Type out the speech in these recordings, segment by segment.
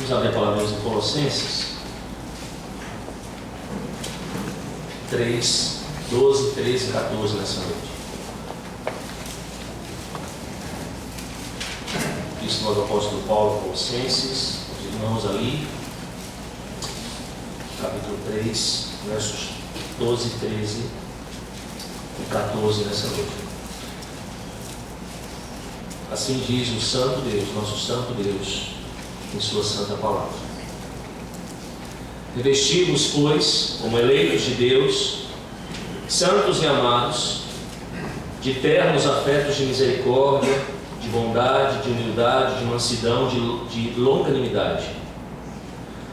Vamos abrir a palavra em Colossenses 3, 12, 13 e 14 nessa noite. Epístola do apóstolo Paulo, Colossenses, os irmãos ali, capítulo 3, versos 12, 13 e 14 nessa noite. Assim diz o Santo Deus, nosso Santo Deus, em sua santa palavra. Revesti-vos, pois, como eleitos de Deus, santos e amados, de ternos afetos de misericórdia, de bondade, de humildade, de mansidão, de longanimidade.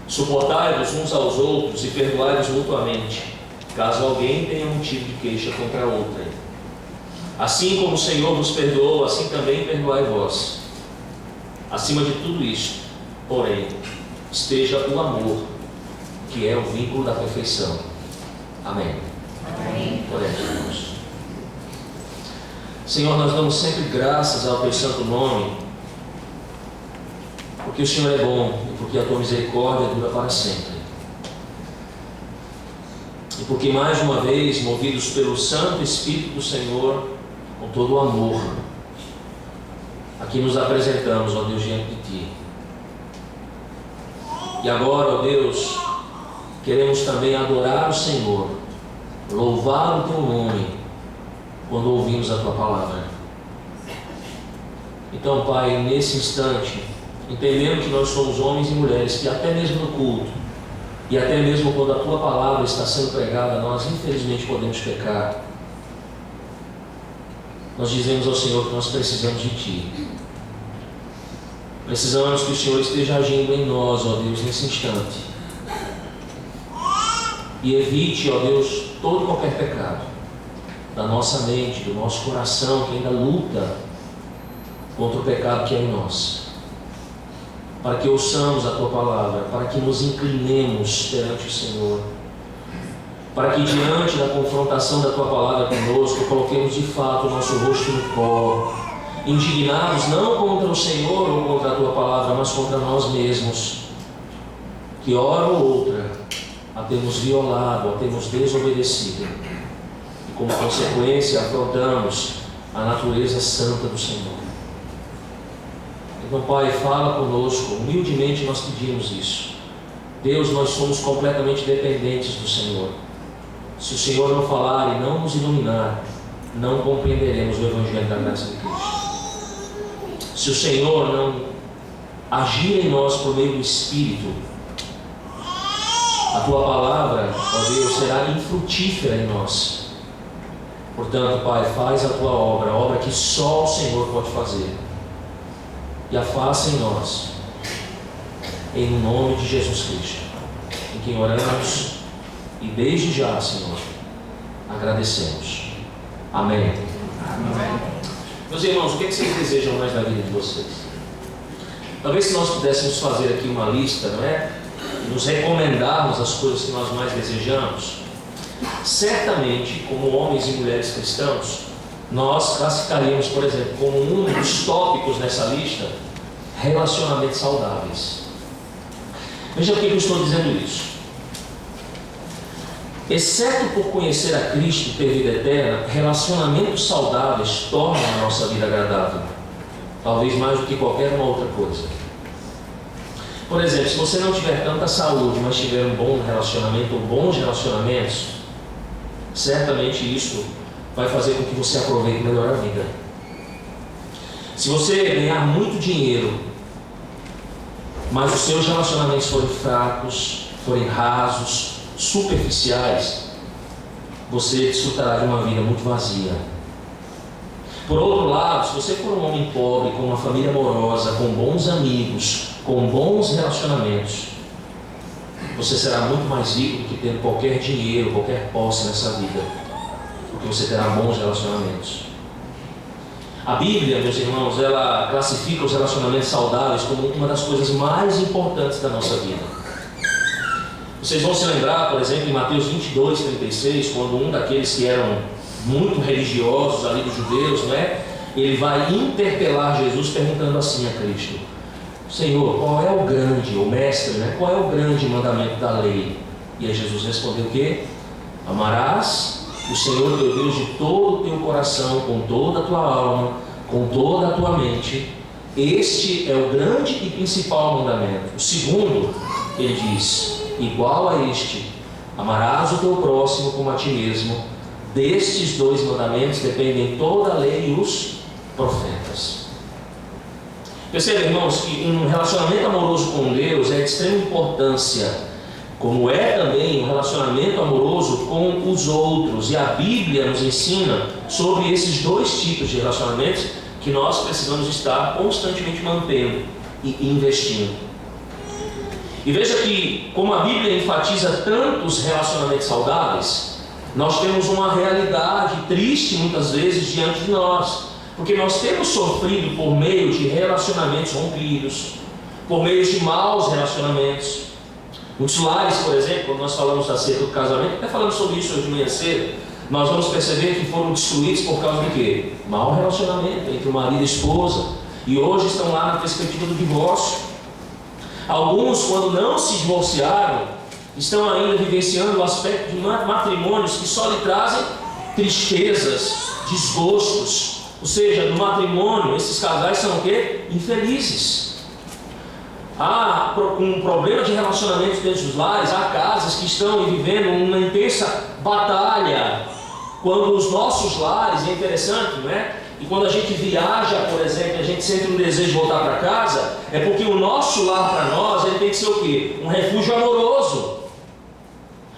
Suportai-vos uns aos outros e perdoai-vos mutuamente, caso alguém tenha motivo de queixa contra outrem. Assim como o Senhor vos perdoou, assim também perdoai vós. Acima de tudo isto, porém, esteja o amor, que é o vínculo da perfeição. Amém. Amém. Oremos, irmãos. Senhor, nós damos sempre graças ao teu santo nome, porque o Senhor é bom e porque a tua misericórdia dura para sempre. E porque mais uma vez, movidos pelo Santo Espírito do Senhor, com todo o amor, aqui nos apresentamos, ó Deus, diante de Ti. E agora, ó Deus, queremos também adorar o Senhor, louvar o Teu nome, quando ouvimos a Tua palavra. Então, Pai, nesse instante, entendendo que nós somos homens e mulheres que até mesmo no culto, e até mesmo quando a Tua palavra está sendo pregada, nós infelizmente podemos pecar. Nós dizemos ao Senhor que nós precisamos de Ti. Precisamos que o Senhor esteja agindo em nós, ó Deus, nesse instante. E evite, ó Deus, todo e qualquer pecado da nossa mente, do nosso coração, que ainda luta contra o pecado que é em nós. Para que ouçamos a Tua palavra, para que nos inclinemos perante o Senhor, para que diante da confrontação da Tua palavra conosco, coloquemos de fato o nosso rosto no pó, indignados não contra o Senhor ou contra a Tua palavra, mas contra nós mesmos, que hora ou outra a temos violado, a temos desobedecido, e como consequência afrontamos a natureza santa do Senhor. Então, Pai, fala conosco, humildemente nós pedimos isso. Deus, nós somos completamente dependentes do Senhor. Se o Senhor não falar e não nos iluminar, não compreenderemos o Evangelho da graça de Cristo. Se o Senhor não agir em nós por meio do Espírito, a Tua palavra, ó Deus, será infrutífera em nós. Portanto, Pai, faz a Tua obra, a obra que só o Senhor pode fazer, e a faça em nós, em nome de Jesus Cristo, em quem oramos e desde já, Senhor, agradecemos. Amém. Amém. Meus irmãos, o que vocês desejam mais da vida de vocês? Talvez se nós pudéssemos fazer aqui uma lista, não é? E nos recomendarmos as coisas que nós mais desejamos, certamente, como homens e mulheres cristãos, nós classificaríamos, por exemplo, como um dos tópicos nessa lista, relacionamentos saudáveis. Veja por que eu estou dizendo isso. Exceto por conhecer a Cristo e ter vida eterna, relacionamentos saudáveis tornam a nossa vida agradável, talvez mais do que qualquer uma outra coisa. Por exemplo, se você não tiver tanta saúde, mas tiver um bom relacionamento ou bons relacionamentos, certamente isso vai fazer com que você aproveite melhor a vida. Se você ganhar muito dinheiro, mas os seus relacionamentos forem fracos, forem rasos, superficiais, você desfrutará de uma vida muito vazia. Por outro lado, se você for um homem pobre, com uma família amorosa, com bons amigos, com bons relacionamentos, você será muito mais rico do que tendo qualquer dinheiro, qualquer posse nessa vida, porque você terá bons relacionamentos. A Bíblia, meus irmãos, ela classifica os relacionamentos saudáveis como uma das coisas mais importantes da nossa vida. Vocês vão se lembrar, por exemplo, em Mateus 22, 36, quando um daqueles que eram muito religiosos ali dos judeus, né, ele vai interpelar Jesus perguntando assim a Cristo: Senhor, qual é o grande, o mestre, né? Qual é o grande mandamento da lei? E aí Jesus respondeu o quê? Amarás o Senhor teu Deus de todo o teu coração, com toda a tua alma, com toda a tua mente. Este é o grande e principal mandamento. O segundo, ele diz, igual a este, amarás o teu próximo como a ti mesmo. Destes dois mandamentos dependem toda a lei e os profetas. Perceba, irmãos, que um relacionamento amoroso com Deus é de extrema importância, como é também um relacionamento amoroso com os outros. E a Bíblia nos ensina sobre esses dois tipos de relacionamentos que nós precisamos estar constantemente mantendo e investindo. E veja que, como a Bíblia enfatiza tantos relacionamentos saudáveis, nós temos uma realidade triste muitas vezes diante de nós, porque nós temos sofrido por meio de relacionamentos rompidos, por meio de maus relacionamentos. Muitos lares, por exemplo, quando nós falamos acerca do casamento, até falamos sobre isso hoje de manhã cedo, nós vamos perceber que foram destruídos por causa de quê? Mau relacionamento entre o marido e a esposa, e hoje estão lá na perspectiva do divórcio. Alguns, quando não se divorciaram, estão ainda vivenciando o aspecto de matrimônios que só lhe trazem tristezas, desgostos. Ou seja, no matrimônio, esses casais são o quê? Infelizes. Há um problema de relacionamento dentro dos lares, há casas que estão vivendo uma intensa batalha. Quando os nossos lares, é interessante, não é? E quando a gente viaja, por exemplo, a gente sente um desejo de voltar para casa, é porque o nosso lar para nós, ele tem que ser o quê? Um refúgio amoroso.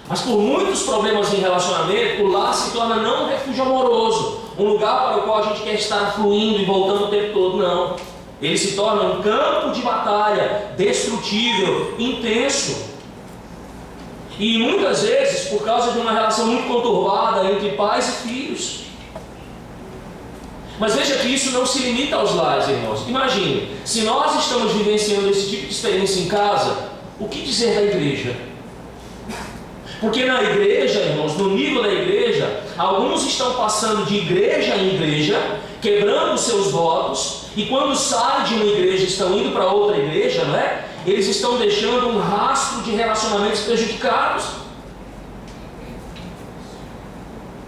Mas por muitos problemas em relacionamento, o lar se torna não um refúgio amoroso, um lugar para o qual a gente quer estar fluindo e voltando o tempo todo, não. Ele se torna um campo de batalha, destrutível, intenso. E muitas vezes, por causa de uma relação muito conturbada entre pais e filhos. Mas veja que isso não se limita aos lares, irmãos. Imagine, se nós estamos vivenciando esse tipo de experiência em casa, o que dizer da igreja? Porque na igreja, irmãos, no nível da igreja, alguns estão passando de igreja em igreja, quebrando os seus votos, e quando saem de uma igreja, estão indo para outra igreja, não é? Eles estão deixando um rastro de relacionamentos prejudicados.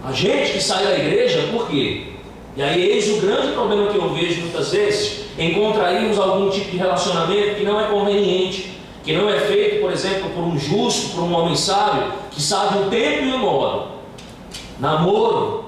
A gente que sai da igreja, por quê? E aí eis o grande problema que eu vejo muitas vezes, em contrairmos algum tipo de relacionamento que não é conveniente, que não é feito, por exemplo, por um justo, por um homem sábio, que sabe o tempo e o modo. Namoro.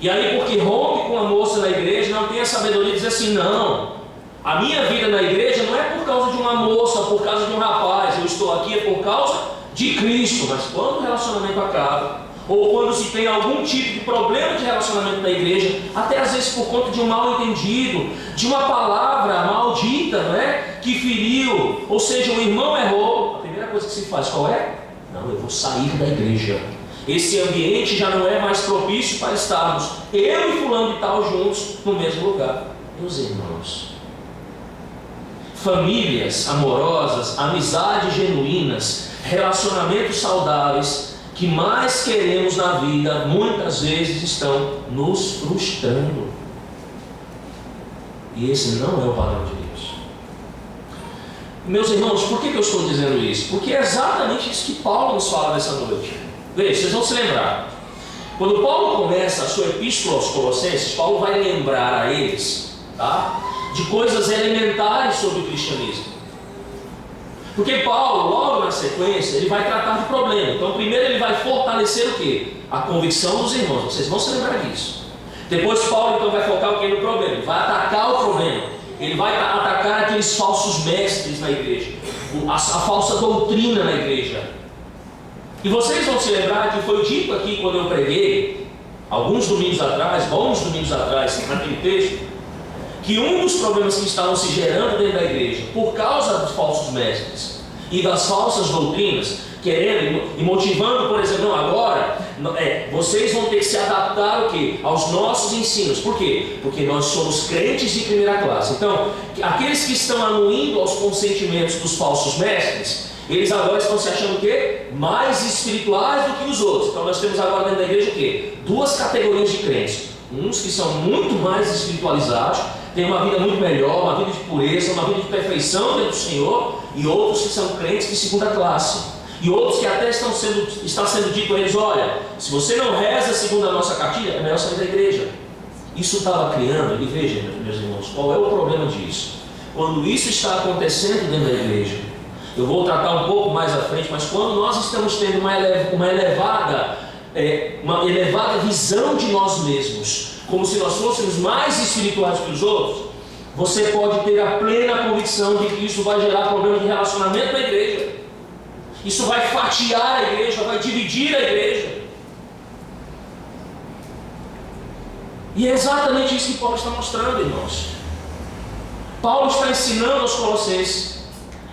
E aí, porque rompe com a moça na igreja, não tem a sabedoria de dizer assim, não, a minha vida na igreja não é por causa de uma moça, por causa de um rapaz, eu estou aqui é por causa de Cristo. Mas quando o relacionamento acaba, ou quando se tem algum tipo de problema de relacionamento na igreja, até às vezes por conta de um mal entendido, de uma palavra maldita, não é? Que feriu, ou seja, o irmão errou, a primeira coisa que se faz qual é? Não, eu vou sair da igreja. Esse ambiente já não é mais propício para estarmos eu e fulano de tal juntos no mesmo lugar. Meus irmãos, famílias amorosas, amizades genuínas, relacionamentos saudáveis que mais queremos na vida, muitas vezes estão nos frustrando. E esse não é o padrão de Deus. Meus irmãos, por que eu estou dizendo isso? Porque é exatamente isso que Paulo nos fala nessa noite. Veja, vocês vão se lembrar. Quando Paulo começa a sua epístola aos Colossenses, Paulo vai lembrar a eles, tá, de coisas elementares sobre o cristianismo. Porque Paulo, logo na sequência, ele vai tratar de problema. Então, primeiro ele vai fortalecer o quê? A convicção dos irmãos. Vocês vão se lembrar disso. Depois Paulo então vai focar o quê? No problema. Ele vai atacar o problema. Ele vai atacar aqueles falsos mestres na igreja, a falsa doutrina na igreja. E vocês vão se lembrar que foi dito aqui quando eu preguei, alguns domingos atrás, bons domingos atrás, naquele texto, que um dos problemas que estavam se gerando dentro da igreja, por causa dos falsos mestres e das falsas doutrinas, querendo e motivando, por exemplo, não, agora vocês vão ter que se adaptar ao quê? Aos nossos ensinos. Por quê? Porque nós somos crentes de primeira classe. Então, aqueles que estão anuindo aos consentimentos dos falsos mestres, eles agora estão se achando o quê? Mais espirituais do que os outros. Então nós temos agora dentro da igreja o quê? Duas categorias de crentes. Uns que são muito mais espiritualizados, têm uma vida muito melhor, uma vida de pureza, uma vida de perfeição dentro do Senhor, e outros que são crentes de segunda classe. E outros que até está sendo dito a eles: olha, se você não reza segundo a nossa cartilha, é melhor sair da igreja. Isso estava criando, e veja, meus irmãos, qual é o problema disso? Quando isso está acontecendo dentro da igreja, eu vou tratar um pouco mais à frente, mas quando nós estamos tendo uma elevada visão de nós mesmos, como se nós fôssemos mais espirituais que os outros, você pode ter a plena convicção de que isso vai gerar problema de relacionamento na igreja. Isso vai fatiar a igreja, vai dividir a igreja. E é exatamente isso que Paulo está mostrando, irmãos. Paulo está ensinando aos Colossenses.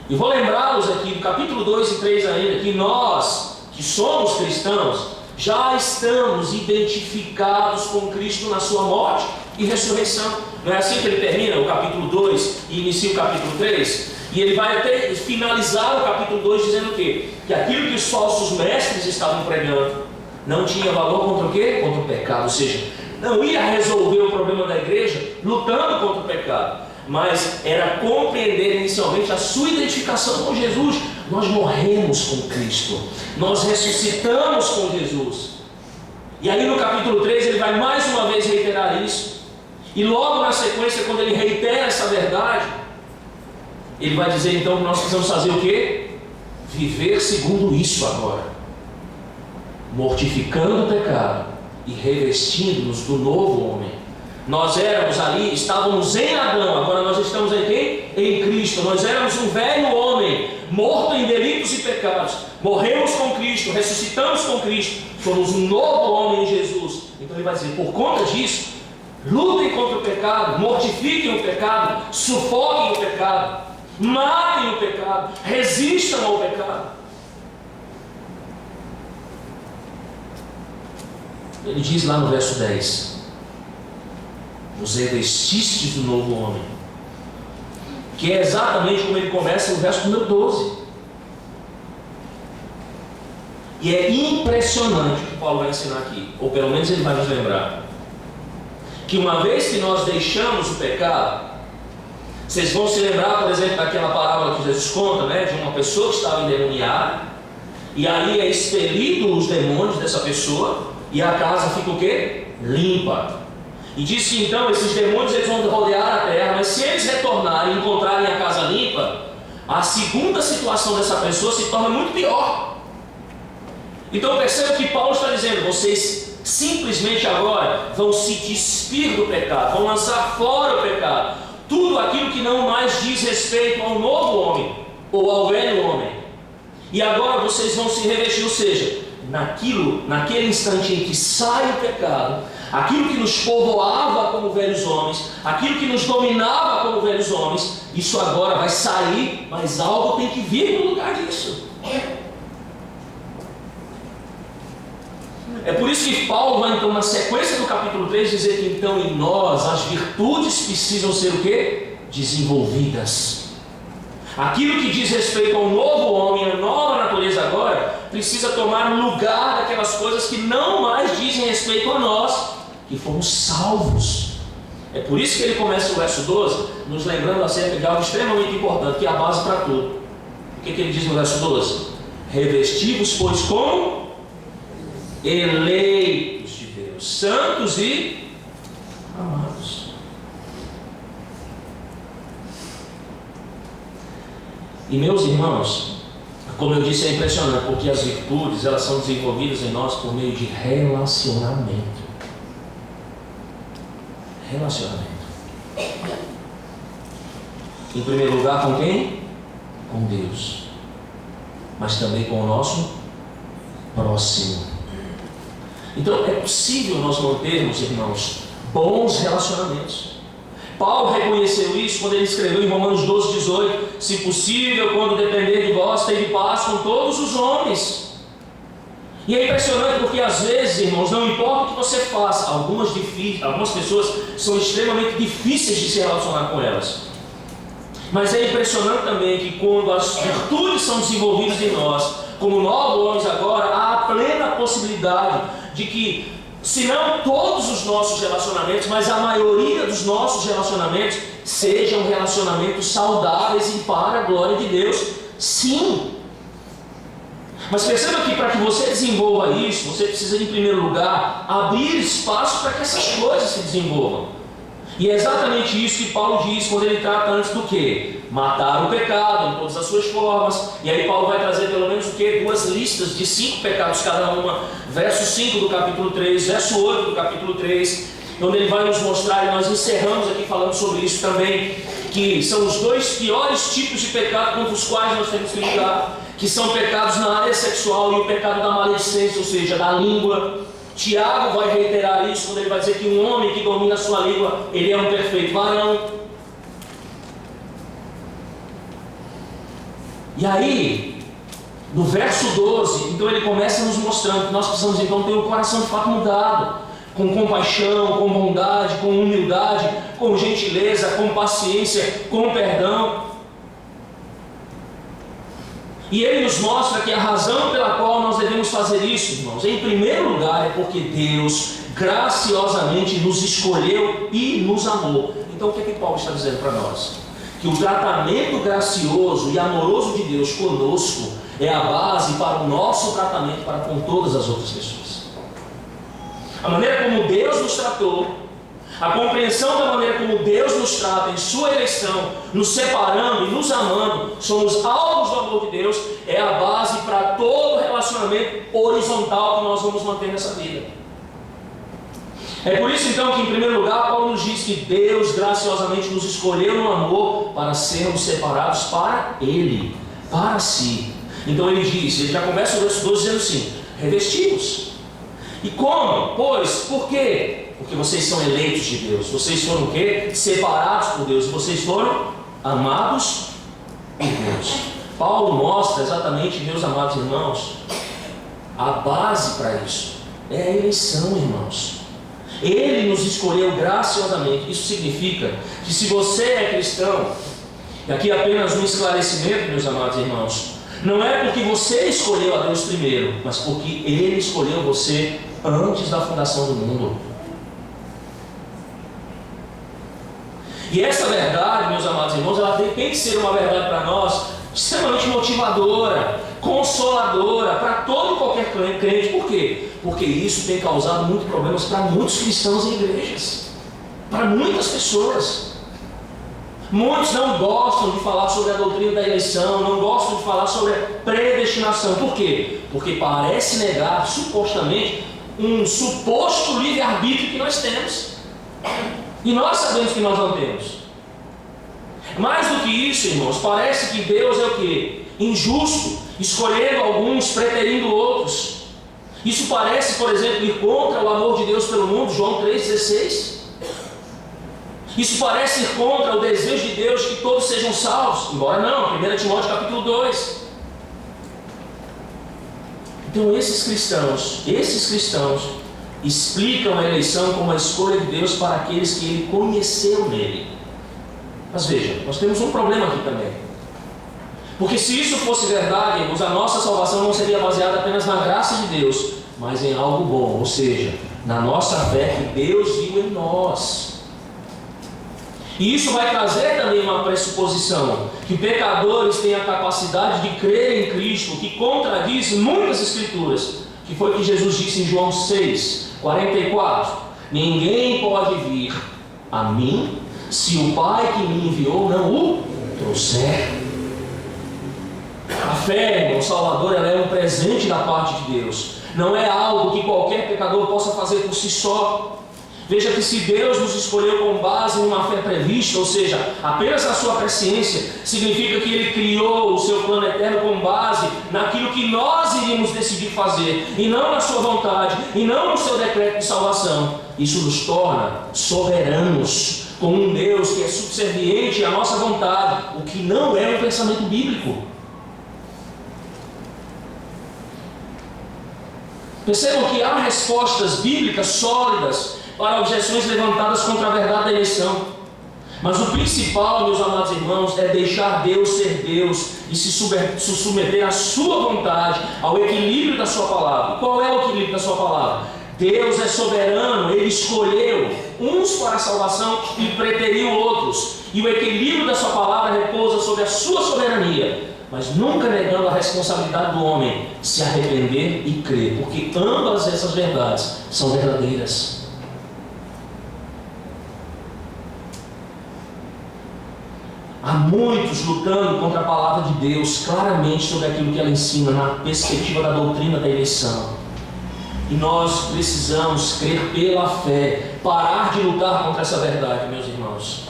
E vou lembrá-los aqui, do capítulo 2 e 3 ainda, que nós, que somos cristãos, já estamos identificados com Cristo na sua morte e ressurreição. Não é assim que ele termina o capítulo 2 e inicia o capítulo 3? E ele vai até finalizar o capítulo 2 dizendo o quê? Que aquilo que os falsos mestres estavam pregando não tinha valor contra o quê? Contra o pecado. Ou seja, não ia resolver o problema da igreja lutando contra o pecado, mas era compreender inicialmente a sua identificação com Jesus. Nós morremos com Cristo, nós ressuscitamos com Jesus. E aí no capítulo 3 ele vai mais uma vez reiterar isso. E logo na sequência, quando ele reitera essa verdade, ele vai dizer então que nós precisamos fazer o quê? Viver segundo isso agora, mortificando o pecado e revestindo-nos do novo homem. Nós éramos ali, estávamos em Adão, agora nós estamos em quem? Em Cristo. Nós éramos um velho homem, morto em delitos e pecados. Morremos com Cristo, ressuscitamos com Cristo, somos um novo homem em Jesus. Então ele vai dizer, por conta disso, lutem contra o pecado, mortifiquem o pecado, sufoquem o pecado, matem o pecado, resistam ao pecado. Ele diz lá no verso 10: os revestistes do novo homem, que é exatamente como ele começa no verso número 12. E é impressionante o que Paulo vai ensinar aqui, ou pelo menos ele vai nos lembrar, que uma vez que nós deixamos o pecado, vocês vão se lembrar, por exemplo, daquela parábola que Jesus conta, né, de uma pessoa que estava endemoniada, e aí é expelido os demônios dessa pessoa, e a casa fica o quê? Limpa. E diz que então esses demônios eles vão rodear a terra, mas se eles retornarem e encontrarem a casa limpa, a segunda situação dessa pessoa se torna muito pior. Então perceba que Paulo está dizendo: vocês simplesmente agora vão se despir do pecado, vão lançar fora o pecado, tudo aquilo que não mais diz respeito ao novo homem ou ao velho homem. E agora vocês vão se revestir, ou seja, naquele instante em que sai o pecado, aquilo que nos povoava como velhos homens, aquilo que nos dominava como velhos homens, isso agora vai sair, mas algo tem que vir no lugar disso. É por isso que Paulo vai então na sequência do capítulo 3 dizer que então em nós as virtudes precisam ser o quê? Desenvolvidas. Aquilo que diz respeito ao novo homem, a nova natureza agora, precisa tomar lugar daquelas coisas que não mais dizem respeito a nós, que fomos salvos. É por isso que ele começa o verso 12, nos lembrando acerca de algo extremamente importante, que é a base para tudo. O que ele diz no verso 12? Revesti-vos, pois, como eleitos de Deus, santos e amados. E meus irmãos, como eu disse, é impressionante, porque as virtudes elas são desenvolvidas em nós por meio de relacionamento. Relacionamento. Em primeiro lugar, com quem? Com Deus, mas também com o nosso próximo. Então é possível nós mantermos, irmãos, bons relacionamentos. Paulo reconheceu isso quando ele escreveu em Romanos 12:18: se possível, quando depender de vós, tende paz com todos os homens. E é impressionante porque às vezes, irmãos, não importa o que você faça, algumas pessoas são extremamente difíceis de se relacionar com elas. Mas é impressionante também que quando as virtudes são desenvolvidas em nós, como novos homens agora, há a plena possibilidade de que se não todos os nossos relacionamentos, mas a maioria dos nossos relacionamentos, sejam relacionamentos saudáveis e para a glória de Deus. Sim. Mas perceba que para que você desenvolva isso, você precisa, em primeiro lugar, abrir espaço para que essas coisas se desenvolvam. E é exatamente isso que Paulo diz quando ele trata antes do quê? Matar o pecado em todas as suas formas. E aí Paulo vai trazer pelo menos o quê? 2 listas de 5 pecados cada uma. Verso 5 do capítulo 3, verso 8 do capítulo 3, onde ele vai nos mostrar, e nós encerramos aqui falando sobre isso também, que são os 2 piores tipos de pecado contra os quais nós temos que lidar, que são pecados na área sexual e o pecado da maledicência, ou seja, da língua. Tiago vai reiterar isso quando ele vai dizer que um homem que domina a sua língua, ele é um perfeito varão. E aí, no verso 12, então ele começa nos mostrando que nós precisamos então ter o coração de fato mudado, com compaixão, com bondade, com humildade, com gentileza, com paciência, com perdão. E ele nos mostra que a razão pela qual nós devemos fazer isso, irmãos, em primeiro lugar, é porque Deus graciosamente nos escolheu e nos amou. Então o que é que Paulo está dizendo para nós? Que o tratamento gracioso e amoroso de Deus conosco é a base para o nosso tratamento para com todas as outras pessoas. A maneira como Deus nos tratou, a compreensão da maneira como Deus nos trata em sua eleição, nos separando e nos amando, somos alvos do amor de Deus, é a base para todo relacionamento horizontal que nós vamos manter nessa vida. É por isso então que, em primeiro lugar, Paulo nos diz que Deus graciosamente nos escolheu no amor para sermos separados para Ele, para si. Então ele diz, ele já começa o verso 12 dizendo assim: revesti-vos. E como? Pois, por quê? Porque vocês são eleitos de Deus. Vocês foram o quê? Separados por Deus. Vocês foram amados por Deus. Paulo mostra exatamente, meus amados irmãos, a base para isso é a eleição, irmãos. Ele nos escolheu graciosamente. Isso significa que se você é cristão, e aqui apenas um esclarecimento, meus amados irmãos, não é porque você escolheu a Deus primeiro, mas porque Ele escolheu você antes da fundação do mundo. E essa verdade, meus amados irmãos, ela tem que ser uma verdade para nós extremamente motivadora, consoladora para todo e qualquer crente. Por quê? Porque isso tem causado muitos problemas para muitos cristãos em igrejas, para muitas pessoas. Muitos não gostam de falar sobre a doutrina da eleição, não gostam de falar sobre a predestinação. Por quê? Porque parece negar, supostamente, um suposto livre-arbítrio que nós temos. E nós sabemos que nós não temos. Mais do que isso, irmãos, parece que Deus é o quê? Injusto, escolhendo alguns, preterindo outros. Isso parece, por exemplo, ir contra o amor de Deus pelo mundo, João 3,16. Isso parece ir contra o desejo de Deus que todos sejam salvos, embora não, 1 Timóteo capítulo 2. Então esses cristãos explicam a eleição como a escolha de Deus para aqueles que Ele conheceu nele. Mas veja, nós temos um problema aqui também. Porque se isso fosse verdade, irmãos, a nossa salvação não seria baseada apenas na graça de Deus, mas em algo bom, ou seja, na nossa fé que Deus viu em nós. E isso vai trazer também uma pressuposição, que pecadores têm a capacidade de crer em Cristo, que contradiz muitas escrituras, que foi o que Jesus disse em João 6,44: ninguém pode vir a mim se o Pai que me enviou não o trouxer. A fé, irmão, Salvador, ela é um presente da parte de Deus, não é algo que qualquer pecador possa fazer por si só. Veja que se Deus nos escolheu com base em uma fé prevista, ou seja, apenas na sua presciência, significa que Ele criou o seu plano eterno com base naquilo que nós iríamos decidir fazer, e não na sua vontade, e não no seu decreto de salvação. Isso nos torna soberanos, com um Deus que é subserviente à nossa vontade, o que não é um pensamento bíblico. Percebam que há respostas bíblicas sólidas para objeções levantadas contra a verdade da eleição. Mas o principal, meus amados irmãos, é deixar Deus ser Deus e se submeter à sua vontade, ao equilíbrio da sua palavra. E qual é o equilíbrio da sua palavra? Deus é soberano, Ele escolheu uns para a salvação e preteriu outros. E o equilíbrio da sua palavra repousa sobre a sua soberania, mas nunca negando a responsabilidade do homem se arrepender e crer, porque ambas essas verdades são verdadeiras. Há muitos lutando contra a palavra de Deus, claramente sobre aquilo que ela ensina na perspectiva da doutrina da eleição. E nós precisamos crer pela fé, parar de lutar contra essa verdade, meus irmãos,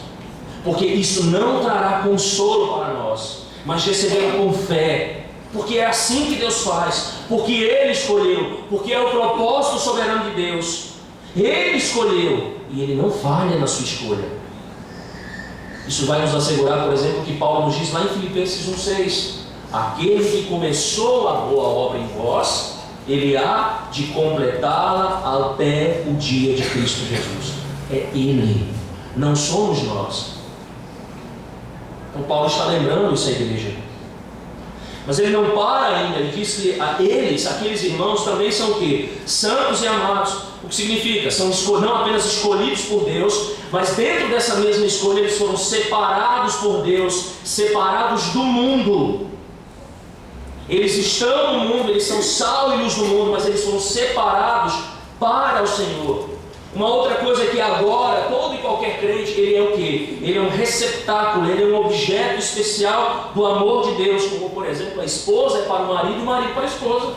porque isso não trará consolo para nós, mas recebê-la com fé, porque é assim que Deus faz, porque Ele escolheu, porque é o propósito soberano de Deus. Ele escolheu e Ele não falha na sua escolha. Isso vai nos assegurar, por exemplo, que Paulo nos diz lá em Filipenses 1,6: aquele que começou a boa obra em vós, Ele há de completá-la até o dia de Cristo Jesus. É Ele, não somos nós. Então Paulo está lembrando isso à igreja. Mas ele não para ainda, ele diz que eles, aqueles irmãos, também são o quê? Santos e amados. O que significa? São não apenas escolhidos por Deus, mas dentro dessa mesma escolha eles foram separados por Deus, separados do mundo. Eles estão no mundo, eles são sal e luz do mundo, mas eles foram separados para o Senhor. Uma outra coisa é que agora, todo e qualquer crente, ele é o quê? Ele é um receptáculo, ele é um objeto especial do amor de Deus, como por exemplo a esposa é para o marido e o marido para a esposa.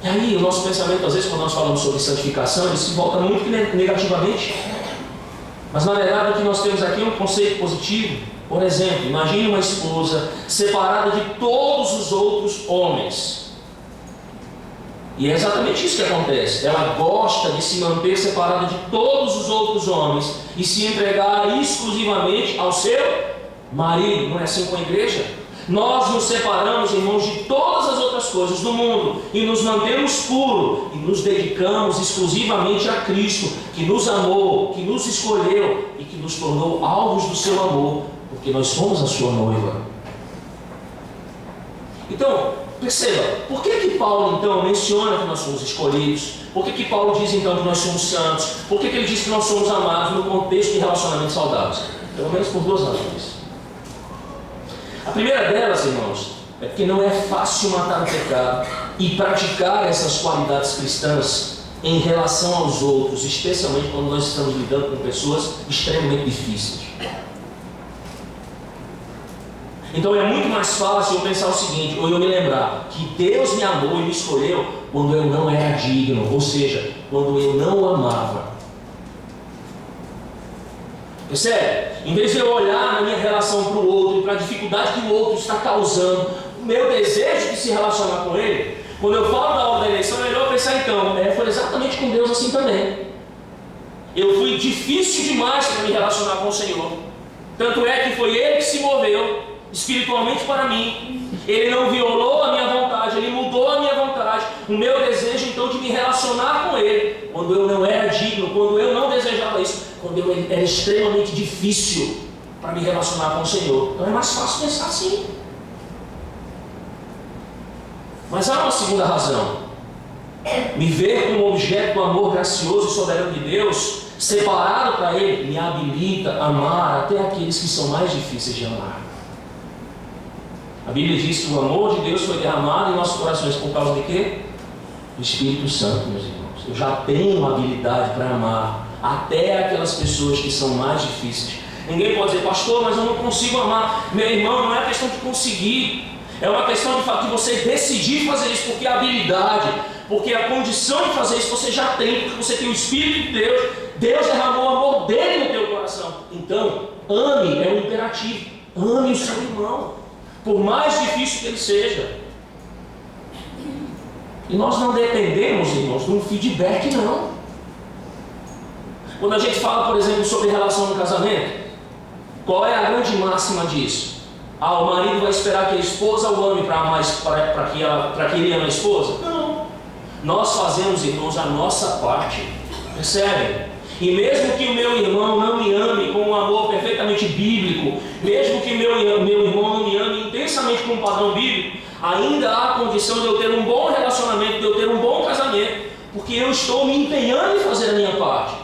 E aí o nosso pensamento, às vezes quando nós falamos sobre santificação, ele se volta muito negativamente. Mas na verdade o que nós temos aqui é um conceito positivo. Por exemplo, imagine uma esposa separada de todos os outros homens. E é exatamente isso que acontece. Ela gosta de se manter separada de todos os outros homens e se entregar exclusivamente ao seu marido. Não é assim com a igreja? Nós nos separamos, irmãos, de todas as outras coisas do mundo e nos mantemos puros e nos dedicamos exclusivamente a Cristo, que nos amou, que nos escolheu e que nos tornou alvos do seu amor, porque nós somos a sua noiva. Então, perceba, por que Paulo então menciona que nós somos escolhidos? Por que Paulo diz então que nós somos santos? Por que ele diz que nós somos amados no contexto de relacionamentos saudáveis? Pelo menos por duas razões. A primeira delas, irmãos, é porque não é fácil matar o pecado e praticar essas qualidades cristãs em relação aos outros, especialmente quando nós estamos lidando com pessoas extremamente difíceis. Então é muito mais fácil eu pensar o seguinte, ou eu me lembrar que Deus me amou e me escolheu quando eu não era digno, ou seja, quando eu não o amava. Percebe? Em vez de eu olhar na minha relação para o outro e para a dificuldade que o outro está causando, o meu desejo de se relacionar com ele, quando eu falo da hora da eleição, é melhor pensar então, foi exatamente com Deus assim também. Eu fui difícil demais para me relacionar com o Senhor. Tanto é que foi Ele que se moveu espiritualmente para mim. Ele não violou a minha vontade, Ele mudou a minha vontade, o meu desejo então de me relacionar com Ele, quando eu não era digno, quando eu não desejava isso, quando eu era extremamente difícil para me relacionar com o Senhor. Então é mais fácil pensar assim. Mas há uma segunda razão. Me ver como objeto do amor gracioso e soberano de Deus, separado para Ele, me habilita a amar até aqueles que são mais difíceis de amar. A Bíblia diz que o amor de Deus foi derramado em nossos corações por causa de quê? Do Espírito Santo, meus irmãos. Eu já tenho habilidade para amar até aquelas pessoas que são mais difíceis. Ninguém pode dizer, pastor, mas eu não consigo amar. Meu irmão, não é questão de conseguir. É uma questão de fato de você decidir fazer isso, porque a habilidade, porque a condição de fazer isso você já tem, porque você tem o Espírito de Deus. Deus derramou o amor dele no teu coração. Então, ame, é um imperativo. Ame o seu irmão, por mais difícil que ele seja. E nós não dependemos, irmãos, de um feedback, não. Quando a gente fala, por exemplo, sobre relação no casamento, qual é a grande máxima disso? O marido vai esperar que a esposa o ame para que ele ame a esposa? Não. Nós fazemos, irmãos, a nossa parte. Percebem? E mesmo que o meu irmão não me ame com um amor perfeitamente bíblico, mesmo que meu irmão não me ame intensamente com um padrão bíblico, Ainda há condição de eu ter um bom relacionamento, de eu ter um bom casamento, porque eu estou me empenhando em fazer a minha parte.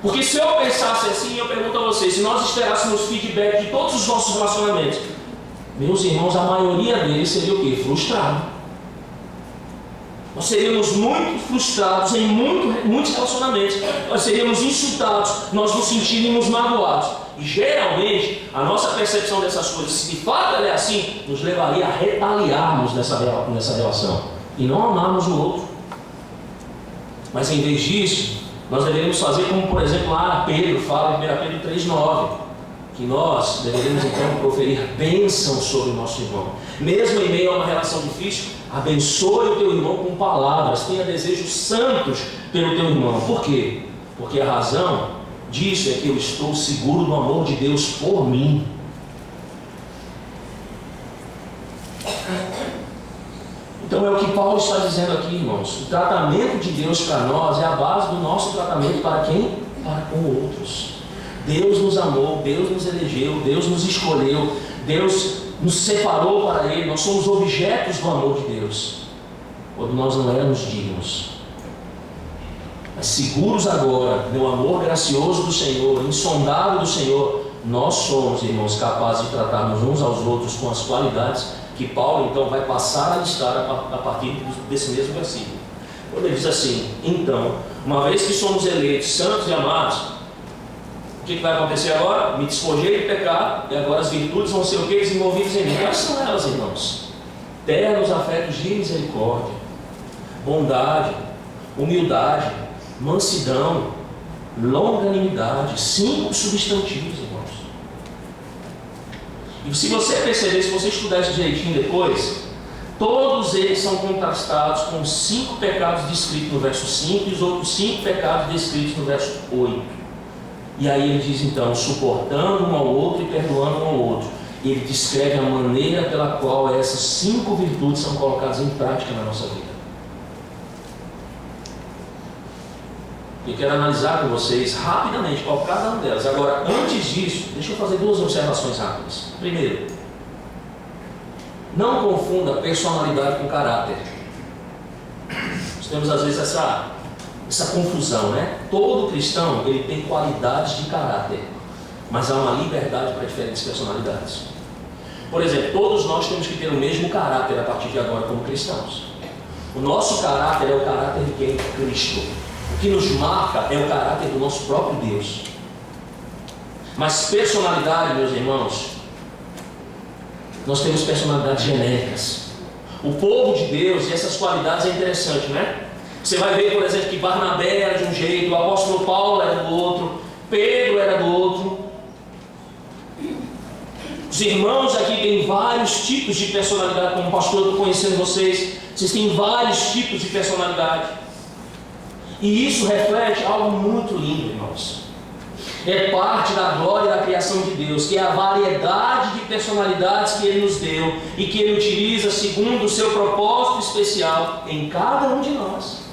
Porque se eu pensasse assim, eu pergunto a vocês, se nós esperássemos feedback de todos os nossos relacionamentos, meus irmãos, a maioria deles seria o quê? Frustrado. Nós seríamos muito frustrados em muitos relacionamentos. Nós seríamos insultados, nós nos sentiríamos magoados. E geralmente, a nossa percepção dessas coisas, se de fato ela é assim, nos levaria a retaliarmos nessa relação e não amarmos o outro. Mas em vez disso, nós deveríamos fazer como, por exemplo, lá Pedro fala em 1 Pedro 3,9, que nós deveríamos então proferir bênção sobre o nosso irmão. Mesmo em meio a uma relação difícil, abençoe o teu irmão com palavras, tenha desejos santos pelo teu irmão. Por quê? Porque a razão disso é que eu estou seguro do amor de Deus por mim. Então é o que Paulo está dizendo aqui, irmãos. O tratamento de Deus para nós é a base do nosso tratamento para quem? Para com outros. Deus nos amou, Deus nos elegeu, Deus nos escolheu, Deus nos separou para Ele. Nós somos objetos do amor de Deus, quando nós não éramos dignos. Mas seguros agora no amor gracioso do Senhor, insondável do Senhor, nós somos, irmãos, capazes de tratarmos uns aos outros com as qualidades que Paulo então vai passar a listar a partir desse mesmo versículo. Quando ele diz assim: então, uma vez que somos eleitos, santos e amados, o que vai acontecer agora? Me despojei do pecado, e agora as virtudes vão ser o que? Desenvolvidas em mim. Quais são elas, irmãos? Ternos afetos de misericórdia, bondade, humildade, mansidão, longanimidade. 5 substantivos, irmãos. E se você perceber, se você estudar isso direitinho depois, todos eles são contrastados com 5 pecados descritos no verso 5 e os outros 5 pecados descritos no verso 8. E aí ele diz então, suportando um ao outro e perdoando um ao outro. E ele descreve a maneira pela qual essas 5 virtudes são colocadas em prática na nossa vida. Eu quero analisar com vocês rapidamente qual cada uma delas. Agora, antes disso, deixa eu fazer 2 observações rápidas. Primeiro, não confunda personalidade com caráter. Nós temos às vezes essa confusão, né? Todo cristão ele tem qualidades de caráter, mas há uma liberdade para diferentes personalidades. Por exemplo, todos nós temos que ter o mesmo caráter a partir de agora como cristãos. O nosso caráter é o caráter de quem? Cristo. O que nos marca é o caráter do nosso próprio Deus. Mas personalidade, meus irmãos, nós temos personalidades genéricas. O povo de Deus e essas qualidades é interessante, né? Você vai ver, por exemplo, que Barnabé era de um jeito, o apóstolo Paulo era do outro, Pedro era do outro. Os irmãos aqui têm vários tipos de personalidade, como pastor, eu estou conhecendo vocês têm vários tipos de personalidade. E isso reflete algo muito lindo, irmãos. É parte da glória da criação de Deus, que é a variedade de personalidades que Ele nos deu e que Ele utiliza segundo o seu propósito especial em cada um de nós.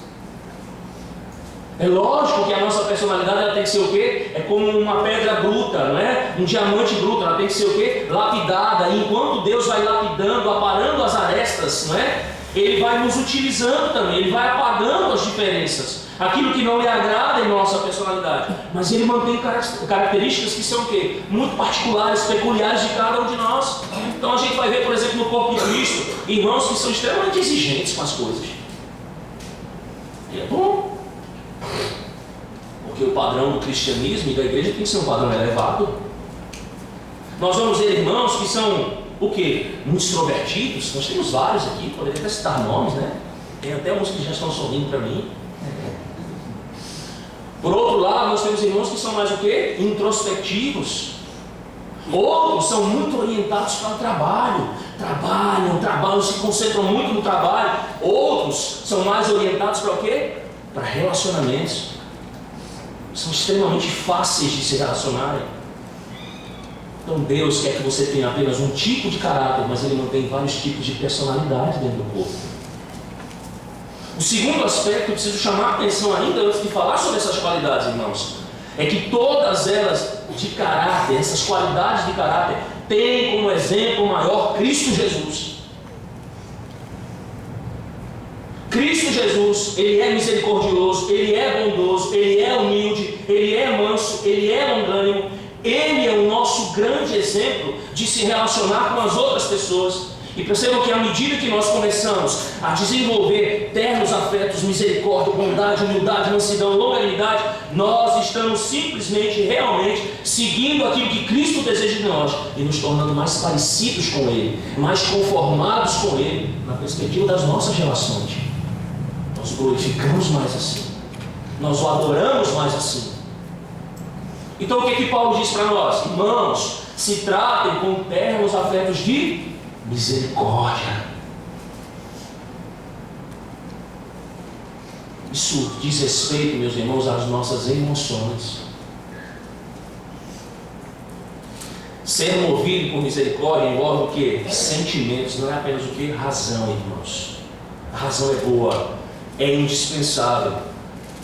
É lógico que a nossa personalidade ela tem que ser o quê? É como uma pedra bruta, não é? Um diamante bruto, ela tem que ser o quê? Lapidada. E enquanto Deus vai lapidando, aparando as arestas, não é? Ele vai nos utilizando também, Ele vai apagando as diferenças, aquilo que não lhe agrada em nossa personalidade, mas Ele mantém características que são o quê? Muito particulares, peculiares de cada um de nós. Então a gente vai ver, por exemplo, no corpo de Cristo, irmãos que são extremamente exigentes com as coisas. E é bom, porque o padrão do cristianismo e da igreja tem que ser um padrão elevado. Nós vamos ver irmãos que são o quê? Muito extrovertidos. Nós temos vários aqui, poderia até citar nomes, né? Tem até uns que já estão sorrindo para mim. Por outro lado, nós temos irmãos que são mais o quê? Introspectivos. Outros são muito orientados para o trabalho. Trabalham, se concentram muito no trabalho. Outros são mais orientados para o quê? Para relacionamentos. São extremamente fáceis de se relacionarem. Então Deus quer que você tenha apenas um tipo de caráter, mas Ele mantém vários tipos de personalidade dentro do corpo. O segundo aspecto que eu preciso chamar a atenção ainda antes de falar sobre essas qualidades, irmãos, é que todas elas de caráter, essas qualidades de caráter, tem como exemplo maior Cristo Jesus. Cristo Jesus, Ele é misericordioso, Ele é bondoso, Ele é humilde, Ele é manso, Ele é longânimo. Ele é o nosso grande exemplo de se relacionar com as outras pessoas. E percebam que à medida que nós começamos a desenvolver ternos afetos, misericórdia, bondade, humildade, mansidão, longanimidade, nós estamos simplesmente, realmente, seguindo aquilo que Cristo deseja de nós e nos tornando mais parecidos com Ele, mais conformados com Ele, na perspectiva das nossas relações. Nós glorificamos mais assim, nós o adoramos mais assim. Então o que Paulo diz para nós? Irmãos, se tratem com ternos afetos de misericórdia. Isso diz respeito, meus irmãos, às nossas emoções. Ser movido por misericórdia envolve o que? Sentimentos, não é apenas o que? Razão, irmãos. A razão é boa, é indispensável,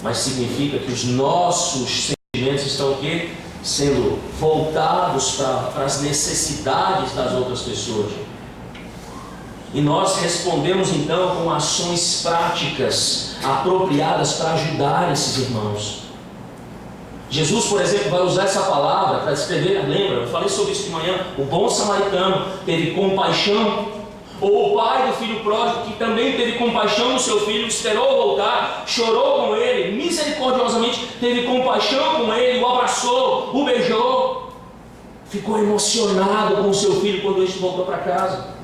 mas significa que os nossos sentimentos estão o quê? Sendo voltados para as necessidades das outras pessoas. E nós respondemos então com ações práticas apropriadas para ajudar esses irmãos. Jesus, por exemplo, vai usar essa palavra para descrever, lembra? Eu falei sobre isso de manhã. O bom samaritano teve compaixão, ou o pai do filho pródigo que também teve compaixão do seu filho, esperou voltar, chorou com ele, misericordiosamente teve compaixão com ele, o abraçou, o beijou, ficou emocionado com o seu filho quando este voltou para casa.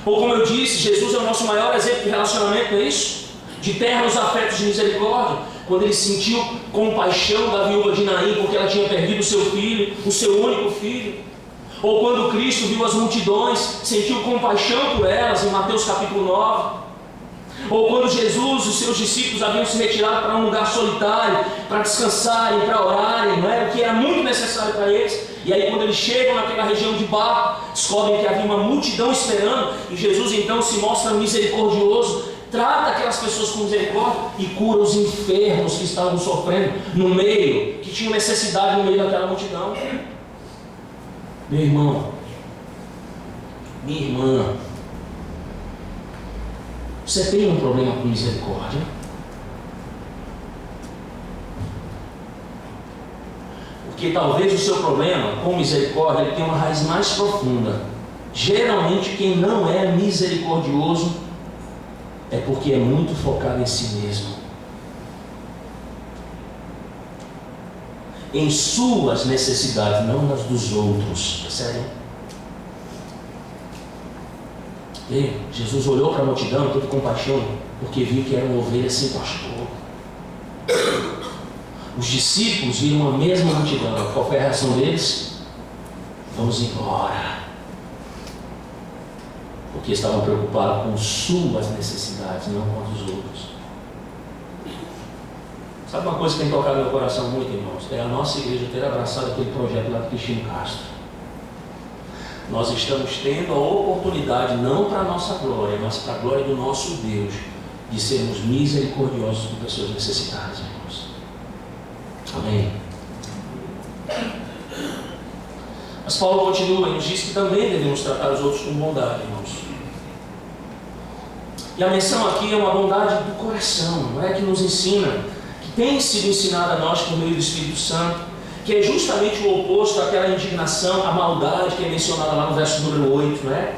Ou como eu disse, Jesus é o nosso maior exemplo de relacionamento, não é isso? De ternos afetos de misericórdia. Quando ele sentiu compaixão da viúva de Naim, porque ela tinha perdido o seu filho, o seu único filho. Ou quando Cristo viu as multidões, sentiu compaixão por elas, em Mateus capítulo 9. Ou quando Jesus e os seus discípulos haviam se retirado para um lugar solitário, para descansarem, para orarem, não é? O que era muito necessário para eles. E aí quando eles chegam naquela região de Bar, descobrem que havia uma multidão esperando, e Jesus então se mostra misericordioso, trata aquelas pessoas com misericórdia e cura os enfermos que estavam sofrendo no meio, que tinham necessidade no meio daquela multidão. Meu irmão, minha irmã, você tem um problema com misericórdia? Porque talvez o seu problema com misericórdia ele tenha uma raiz mais profunda. Geralmente quem não é misericordioso é porque é muito focado em si mesmo, em suas necessidades, não nas dos outros. Percebem? E Jesus olhou para a multidão, teve compaixão, porque viu que era uma ovelha sem pastor. Os discípulos viram a mesma multidão. Qual foi a reação deles? Vamos embora. Porque estavam preocupados com suas necessidades, não com as dos outros. Sabe uma coisa que tem tocado no meu coração muito, irmãos? É a nossa igreja ter abraçado aquele projeto lá do Cristino Castro. Nós estamos tendo a oportunidade, não para a nossa glória, mas para a glória do nosso Deus, de sermos misericordiosos com pessoas necessitadas, irmãos. Amém. Mas Paulo continua e nos diz que também devemos tratar os outros com bondade, irmãos. E a menção aqui é uma bondade do coração, não é? Que nos ensina, que tem sido ensinada a nós por meio do Espírito Santo, que é justamente o oposto àquela indignação, à maldade que é mencionada lá no verso número 8, não é?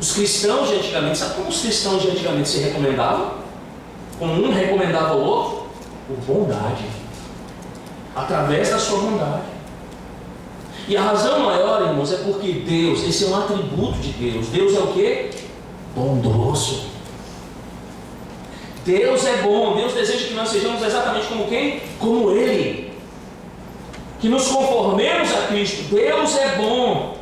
Os cristãos de antigamente, sabe como os cristãos de antigamente se recomendavam? Como um recomendava ao outro? Por bondade, através da sua bondade. E a razão maior, irmãos, é porque Deus, esse é um atributo de Deus. Deus é o quê? Bondoso. Deus é bom. Deus deseja que nós sejamos exatamente como quem? Como Ele. Que nos conformemos a Cristo. Deus é bom.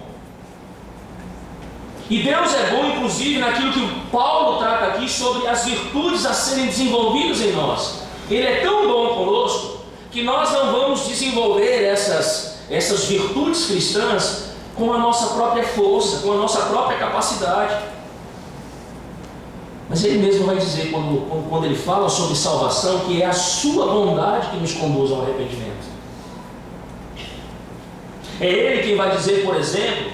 E Deus é bom, inclusive, naquilo que Paulo trata aqui sobre as virtudes a serem desenvolvidas em nós. Ele é tão bom conosco que nós não vamos desenvolver essas virtudes cristãs com a nossa própria força, com a nossa própria capacidade. Mas ele mesmo vai dizer, quando ele fala sobre salvação, que é a sua bondade que nos conduz ao arrependimento. É Ele quem vai dizer, por exemplo: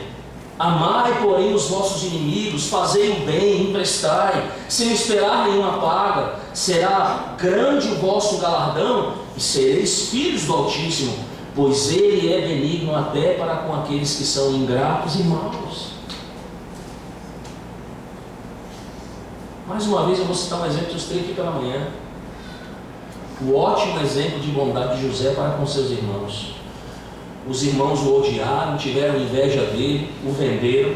amai, porém, os vossos inimigos, fazei o bem, emprestai, sem esperar nenhuma paga, será grande o vosso galardão, e sereis filhos do Altíssimo, pois Ele é benigno até para com aqueles que são ingratos e maus. Mais uma vez eu vou citar um exemplo que eu citei aqui pela manhã. O ótimo exemplo de bondade de José para com seus irmãos. Os irmãos o odiaram, tiveram inveja dele, o venderam.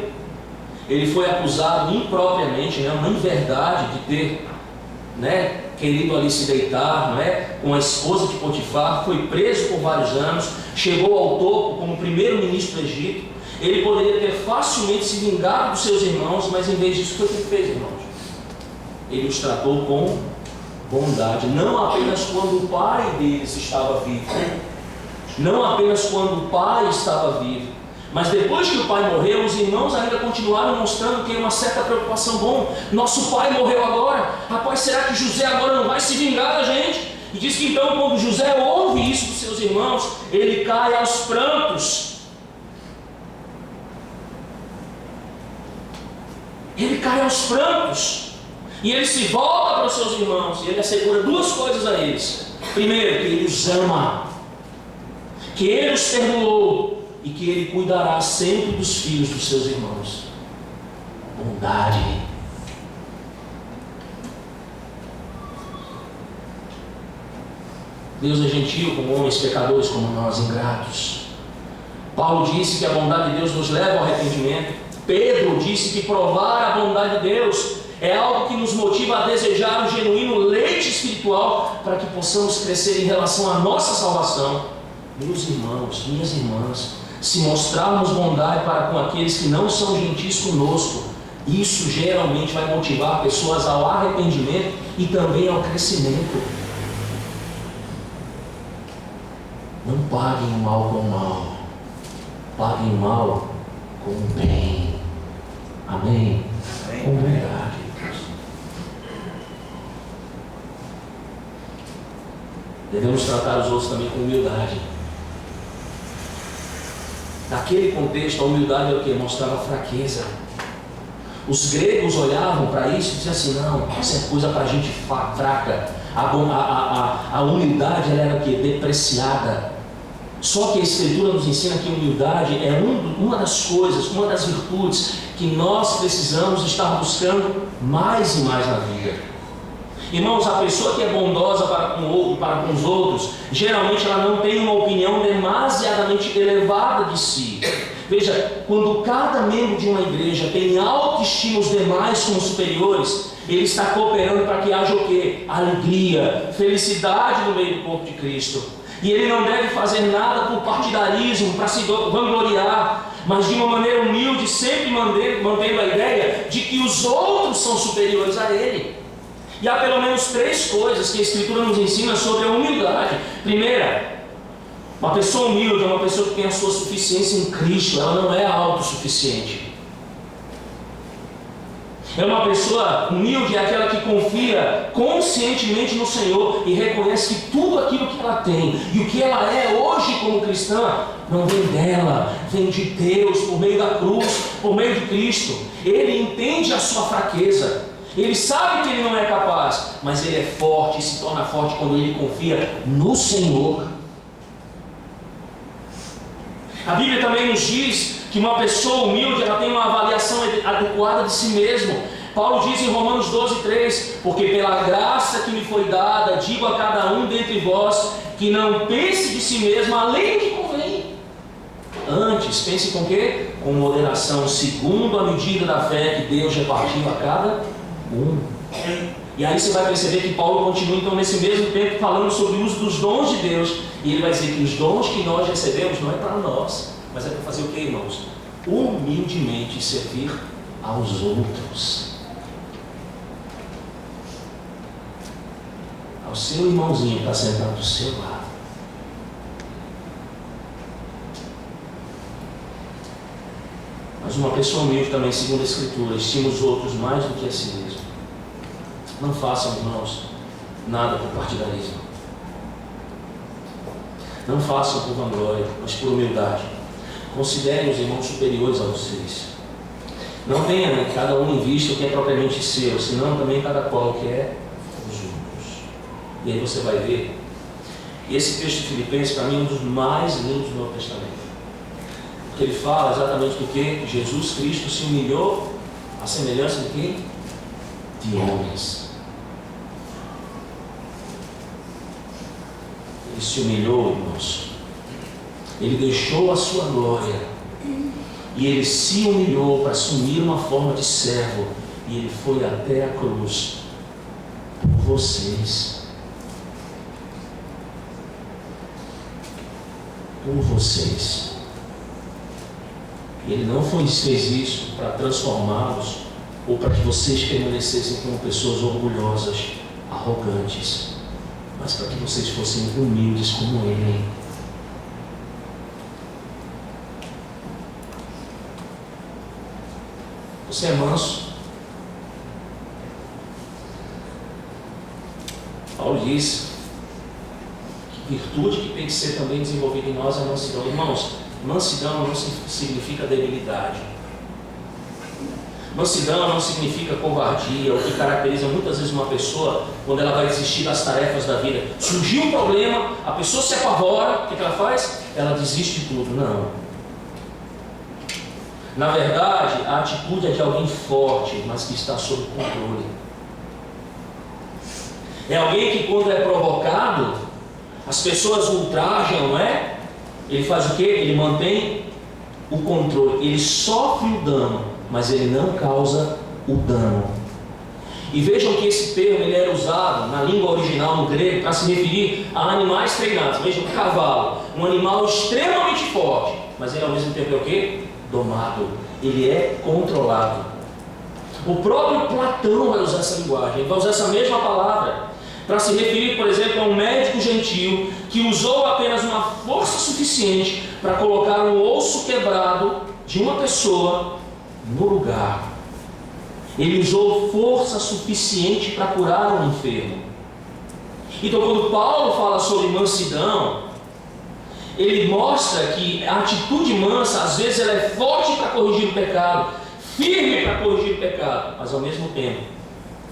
Ele foi acusado impropriamente, uma inverdade de ter querido ali se deitar com a esposa de Potifar. Foi preso por vários anos, chegou ao topo como primeiro-ministro do Egito. Ele poderia ter facilmente se vingado dos seus irmãos, mas em vez disso, foi o que fez, irmãos? Ele os tratou com bondade, não apenas quando o pai deles estava vivo, não apenas quando o pai estava vivo, mas depois que o pai morreu, os irmãos ainda continuaram mostrando que uma certa preocupação. Bom, nosso pai morreu agora, rapaz, será que José agora não vai se vingar da gente? E diz que então, quando José ouve isso dos seus irmãos, ele cai aos prantos. Ele cai aos prantos. E ele se volta para os seus irmãos e ele assegura duas coisas a eles. Primeiro, que ele os ama, que ele os perdoou e que ele cuidará sempre dos filhos dos seus irmãos. Bondade. Deus é gentil com homens pecadores como nós, ingratos. Paulo disse que a bondade de Deus nos leva ao arrependimento. Pedro disse que provar a bondade de Deus é algo que nos motiva a desejar um genuíno leite espiritual para que possamos crescer em relação à nossa salvação. Meus irmãos, minhas irmãs, se mostrarmos bondade para com aqueles que não são gentis conosco, isso geralmente vai motivar pessoas ao arrependimento e também ao crescimento. Não paguem o mal com o mal, paguem o mal com o bem. Amém? Com verdade. Devemos tratar os outros também com humildade. Naquele contexto, a humildade é o que? Mostrava fraqueza. Os gregos olhavam para isso e diziam assim: não, isso é coisa para gente fraca. A humildade ela era o que? Depreciada. Só que a Escritura nos ensina que a humildade é uma das coisas, uma das virtudes que nós precisamos estar buscando mais e mais na vida. Irmãos, a pessoa que é bondosa para com o outro, para com os outros, geralmente ela não tem uma opinião demasiadamente elevada de si. Veja, quando cada membro de uma igreja tem autoestima os demais como superiores, ele está cooperando para que haja o quê? Alegria, felicidade no meio do corpo de Cristo. E ele não deve fazer nada por partidarismo, para se vangloriar, mas de uma maneira humilde, sempre mantendo a ideia de que os outros são superiores a ele. E há pelo menos 3 coisas que a Escritura nos ensina sobre a humildade. Primeira, uma pessoa humilde é uma pessoa que tem a sua suficiência em Cristo, ela não é autossuficiente. É uma pessoa humilde, é aquela que confia conscientemente no Senhor e reconhece que tudo aquilo que ela tem e o que ela é hoje como cristã não vem dela, vem de Deus, por meio da cruz, por meio de Cristo. Ele entende a sua fraqueza, ele sabe que ele não é capaz, mas ele é forte e se torna forte quando ele confia no Senhor. A Bíblia também nos diz que uma pessoa humilde ela tem uma avaliação adequada de si mesmo. Paulo diz em Romanos 12:3: porque pela graça que me foi dada, digo a cada um dentre vós, que não pense de si mesmo além do que convém. Antes, pense com quê? Com moderação, segundo a medida da fé que Deus repartiu a cada um. E aí você vai perceber que Paulo continua então nesse mesmo tempo falando sobre o uso dos dons de Deus. E ele vai dizer que os dons que nós recebemos não é para nós, mas é para fazer o que, irmãos? Humildemente servir aos outros. Ao seu irmãozinho que está sentado do seu lado. Mas uma pessoa humilde também, segundo a Escritura, estima os outros mais do que a si mesmo. Não façam, irmãos, nada por partidarismo. Não façam por vanglória, mas por humildade. Considerem os irmãos superiores a vocês. Não tenha cada um em vista o que é propriamente seu, senão também cada qual o que é os outros. E aí você vai ver. E esse texto de Filipenses, para mim, é um dos mais lindos do Novo Testamento. Porque ele fala exatamente do que Jesus Cristo se humilhou à semelhança de quem? De homens. Ele se humilhou, irmãos. Ele deixou a sua glória. E ele se humilhou para assumir uma forma de servo. E ele foi até a cruz por vocês. Por vocês. Ele não fez isso para transformá-los ou para que vocês permanecessem como pessoas orgulhosas, arrogantes, mas para que vocês fossem humildes como Ele. Você é manso? Paulo diz que virtude que tem que ser também desenvolvida em nós é a mansidão. Irmãos, mansidão não significa debilidade. Mansidão não significa covardia, o que caracteriza muitas vezes uma pessoa quando ela vai desistir das tarefas da vida. Surgiu um problema, a pessoa se apavora, o que ela faz? Ela desiste de tudo. Não. Na verdade, a atitude é de alguém forte, mas que está sob controle. É alguém que quando é provocado, as pessoas ultrajam, não é? Ele faz o quê? Ele mantém o controle. Ele sofre o dano, mas ele não causa o dano. E vejam que esse termo ele era usado na língua original, no grego, para se referir a animais treinados. Vejam, o cavalo, um animal extremamente forte, mas ele ao mesmo tempo é o quê? Domado. Ele é controlado. O próprio Platão vai usar essa linguagem, ele vai usar essa mesma palavra para se referir, por exemplo, a um médico gentil que usou apenas uma força suficiente para colocar um osso quebrado de uma pessoa no lugar. Ele usou força suficiente para curar um enfermo. Então, quando Paulo fala sobre mansidão, ele mostra que a atitude mansa, às vezes, ela é forte para corrigir o pecado, firme para corrigir o pecado, mas ao mesmo tempo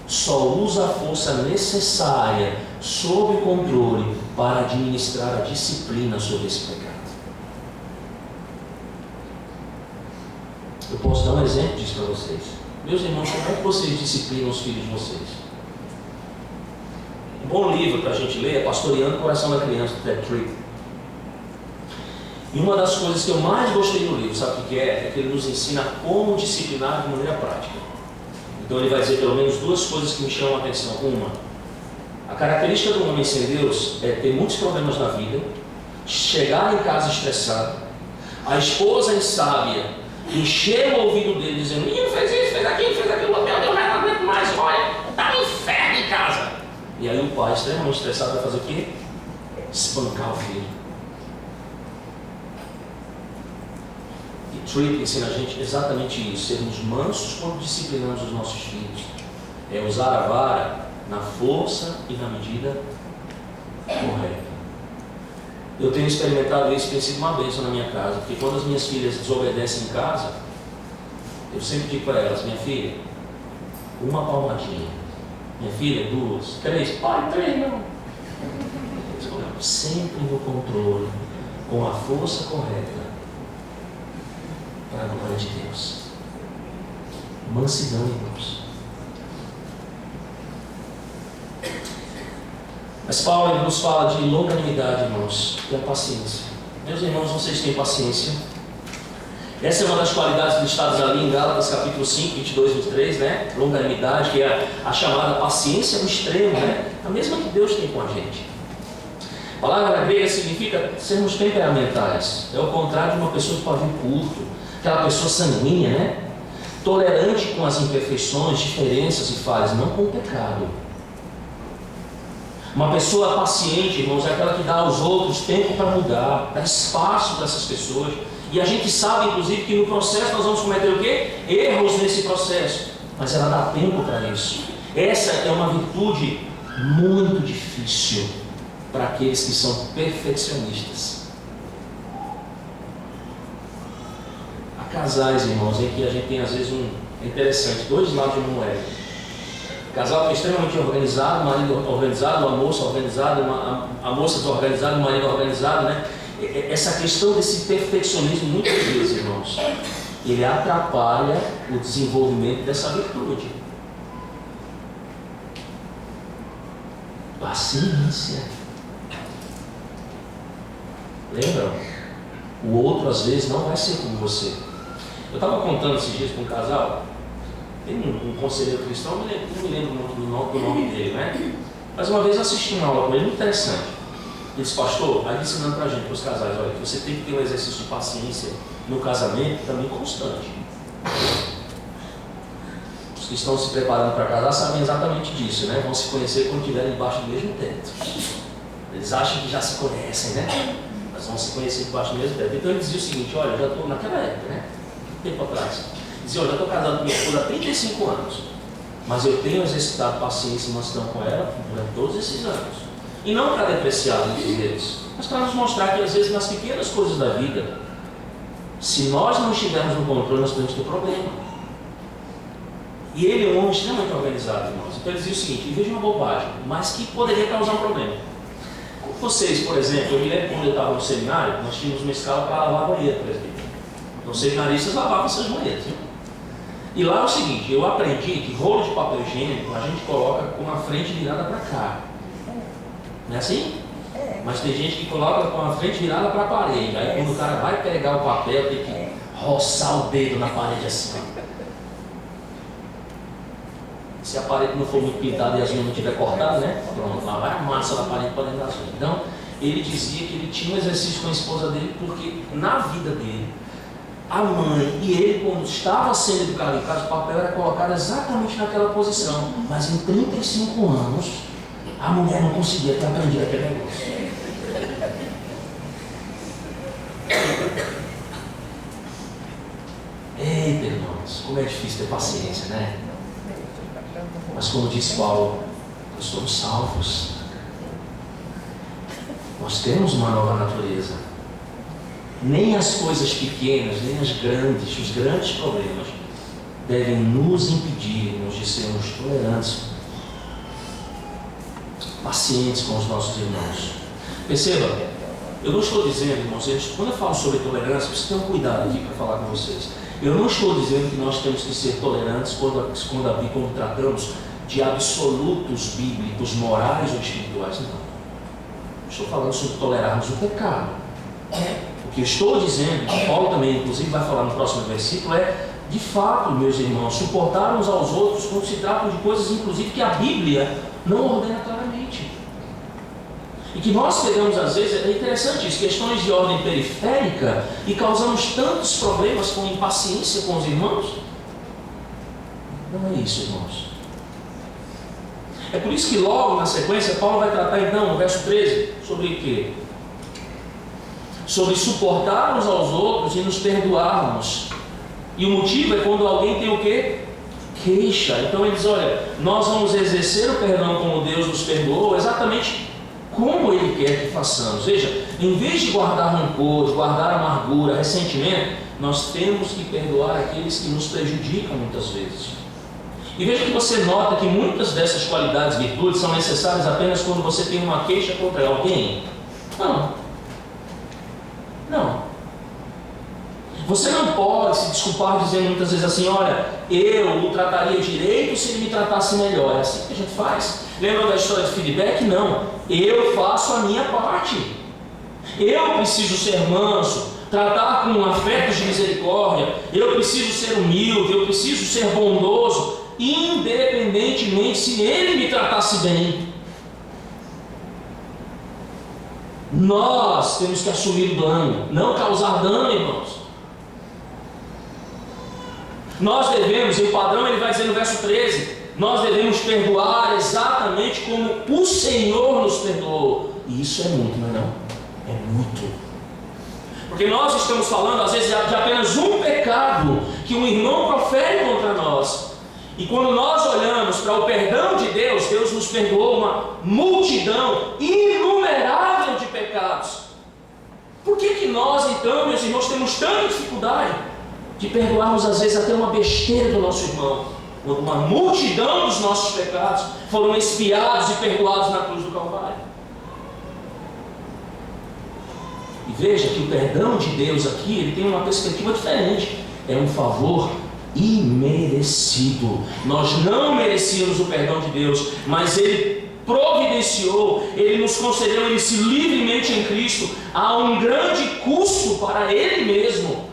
só usa a força necessária, sob controle, para administrar a disciplina sobre esse pecado. Eu posso dar um exemplo disso para vocês. Meus irmãos, como é que vocês disciplinam os filhos de vocês? Um bom livro para a gente ler é Pastoreando o Coração da Criança, do Ted Tripp. E uma das coisas que eu mais gostei do livro, sabe o que é? É que ele nos ensina como disciplinar de maneira prática. Então ele vai dizer pelo menos duas coisas que me chamam a atenção. Uma, a característica do homem sem Deus é ter muitos problemas na vida, chegar em casa estressado, a esposa insábia encher o ouvido dele dizendo: menino fez isso, fez aquilo, meu Deus, não aguento mais, olha, tá um inferno em casa. E aí o pai, extremamente estressado, vai fazer o quê? Espancar o filho. E Tripp ensina a gente exatamente isso: sermos mansos quando disciplinamos os nossos filhos. É usar a vara na força e na medida correta. Eu tenho experimentado isso, tem sido uma bênção na minha casa, porque quando as minhas filhas desobedecem em casa, eu sempre digo para elas: minha filha, uma palmadinha, minha filha, 2, 3, pai, 3 não. Sempre no controle, com a força correta, para a glória de Deus. Mansidão, irmãos. Mas Paulo nos fala de longanimidade, irmãos, e a paciência. Meus irmãos, vocês têm paciência? Essa é uma das qualidades listadas ali em Gálatas capítulo 5, 22 e 23, né? Longanimidade, que é a chamada paciência no extremo, né? A mesma que Deus tem com a gente. A palavra grega significa sermos temperamentais. É o contrário de uma pessoa de pavio curto, aquela pessoa sanguínea, né? Tolerante com as imperfeições, diferenças e falhas, não com o pecado. Uma pessoa paciente, irmãos, é aquela que dá aos outros tempo para mudar, dá espaço para essas pessoas. E a gente sabe, inclusive, que no processo nós vamos cometer o quê? Erros nesse processo. Mas ela dá tempo para isso. Essa é uma virtude muito difícil para aqueles que são perfeccionistas. casais, irmãos, em que a gente tem às vezes é interessante, dois lados de uma moeda. Casal extremamente organizado, marido organizado, a moça organizada, a moça desorganizada, o marido organizado, né? Essa questão desse perfeccionismo, muitas vezes, irmãos, ele atrapalha o desenvolvimento dessa virtude. Paciência. Lembram? O outro às vezes não vai ser como você. Eu estava contando esses dias com um casal, tem um conselheiro cristão, não me lembro muito do nome dele, né? Mas uma vez eu assisti uma aula com ele, muito interessante. Ele disse, pastor, vai ensinando pra gente, para os casais, olha, você tem que ter um exercício de paciência no casamento também constante. Os que estão se preparando para casar sabem exatamente disso, né? Vão se conhecer quando estiverem debaixo do mesmo teto. Eles acham que já se conhecem, né? Mas vão se conhecer debaixo do mesmo teto. Então ele dizia o seguinte, olha, eu já estou naquela época, né? Tempo atrás. Dizia, olha, eu estou casado com minha esposa há 35 anos, mas eu tenho exercitado paciência e mansidão com ela durante todos esses anos. E não para depreciar muitos deles, mas para nos mostrar que às vezes nas pequenas coisas da vida, se nós não estivermos no controle, nós podemos ter problema. E ele é um homem extremamente organizado, irmãos. Então ele dizia o seguinte, em vez de uma bobagem, mas que poderia causar um problema. Como vocês, por exemplo, eu me lembro quando eu estava no seminário, nós tínhamos uma escala para lavar banheiro, por exemplo. Então os seminaristas lavavam essas banheiras, viu? E lá é o seguinte, eu aprendi que rolo de papel higiênico a gente coloca com a frente virada para cá. Não é assim? Mas tem gente que coloca com a frente virada para a parede. Aí quando o cara vai pegar o papel, tem que roçar o dedo na parede assim. Se a parede não for muito pintada e as unhas não estiver cortadas, né? Pronto, lá vai a massa da parede para dentro das unhas. Então, ele dizia que ele tinha um exercício com a esposa dele, porque na vida dele, a mãe e ele, quando estava sendo educado em casa, o papel era colocado exatamente naquela posição. Mas em 35 anos, a mulher não conseguia ter aprendido aquele negócio. Eita, irmãos, como é difícil ter paciência, né? Mas como disse Paulo, nós somos salvos. Nós temos uma nova natureza. Nem as coisas pequenas, nem as grandes, os grandes problemas devem nos impedir de sermos tolerantes, pacientes com os nossos irmãos. Perceba, eu não estou dizendo, irmãos, quando eu falo sobre tolerância, vocês tenham cuidado aqui para falar com vocês. Eu não estou dizendo que nós temos que ser tolerantes quando tratamos de absolutos bíblicos, morais ou espirituais, não. Estou falando sobre tolerarmos o pecado. O que eu estou dizendo, que Paulo também, inclusive, vai falar no próximo versículo, é, de fato, meus irmãos, suportar uns aos outros quando se trata de coisas, inclusive, que a Bíblia não ordena claramente. E que nós pegamos, às vezes, é interessante isso, questões de ordem periférica e causamos tantos problemas com impaciência com os irmãos. Não é isso, irmãos. É por isso que logo na sequência, Paulo vai tratar então, no verso 13, sobre o quê? Sobre suportar uns aos outros e nos perdoarmos. E o motivo é quando alguém tem o quê? Queixa. Então ele diz, olha, nós vamos exercer o perdão como Deus nos perdoou, exatamente como Ele quer que façamos. Veja, em vez de guardar rancor, de guardar amargura, ressentimento, nós temos que perdoar aqueles que nos prejudicam muitas vezes. E veja que você nota que muitas dessas qualidades, virtudes, são necessárias apenas quando você tem uma queixa contra alguém. Não. Você não pode se desculpar dizendo muitas vezes assim, olha, eu o trataria direito se ele me tratasse melhor. É assim que a gente faz. Lembra da história de feedback? Não. Eu faço a minha parte. Eu preciso ser manso, tratar com afetos de misericórdia. Eu preciso ser humilde, eu preciso ser bondoso, independentemente se ele me tratasse bem. Nós temos que assumir o dano, não causar dano, irmãos. Nós devemos, e o padrão ele vai dizer no verso 13, nós devemos perdoar exatamente como o Senhor nos perdoou. E isso é muito, não é não? É muito. Porque nós estamos falando às vezes de apenas um pecado que um irmão profere contra nós. E quando nós olhamos para o perdão de Deus, Deus nos perdoou uma multidão inumerável de pecados. Por que nós então, meus irmãos, temos tanta dificuldade de perdoarmos às vezes até uma besteira do nosso irmão, quando uma multidão dos nossos pecados foram expiados e perdoados na cruz do Calvário. E veja que o perdão de Deus aqui, ele tem uma perspectiva diferente. É um favor imerecido. Nós não merecíamos o perdão de Deus, mas Ele providenciou, Ele nos concedeu esse livremente em Cristo, a um grande custo para Ele mesmo.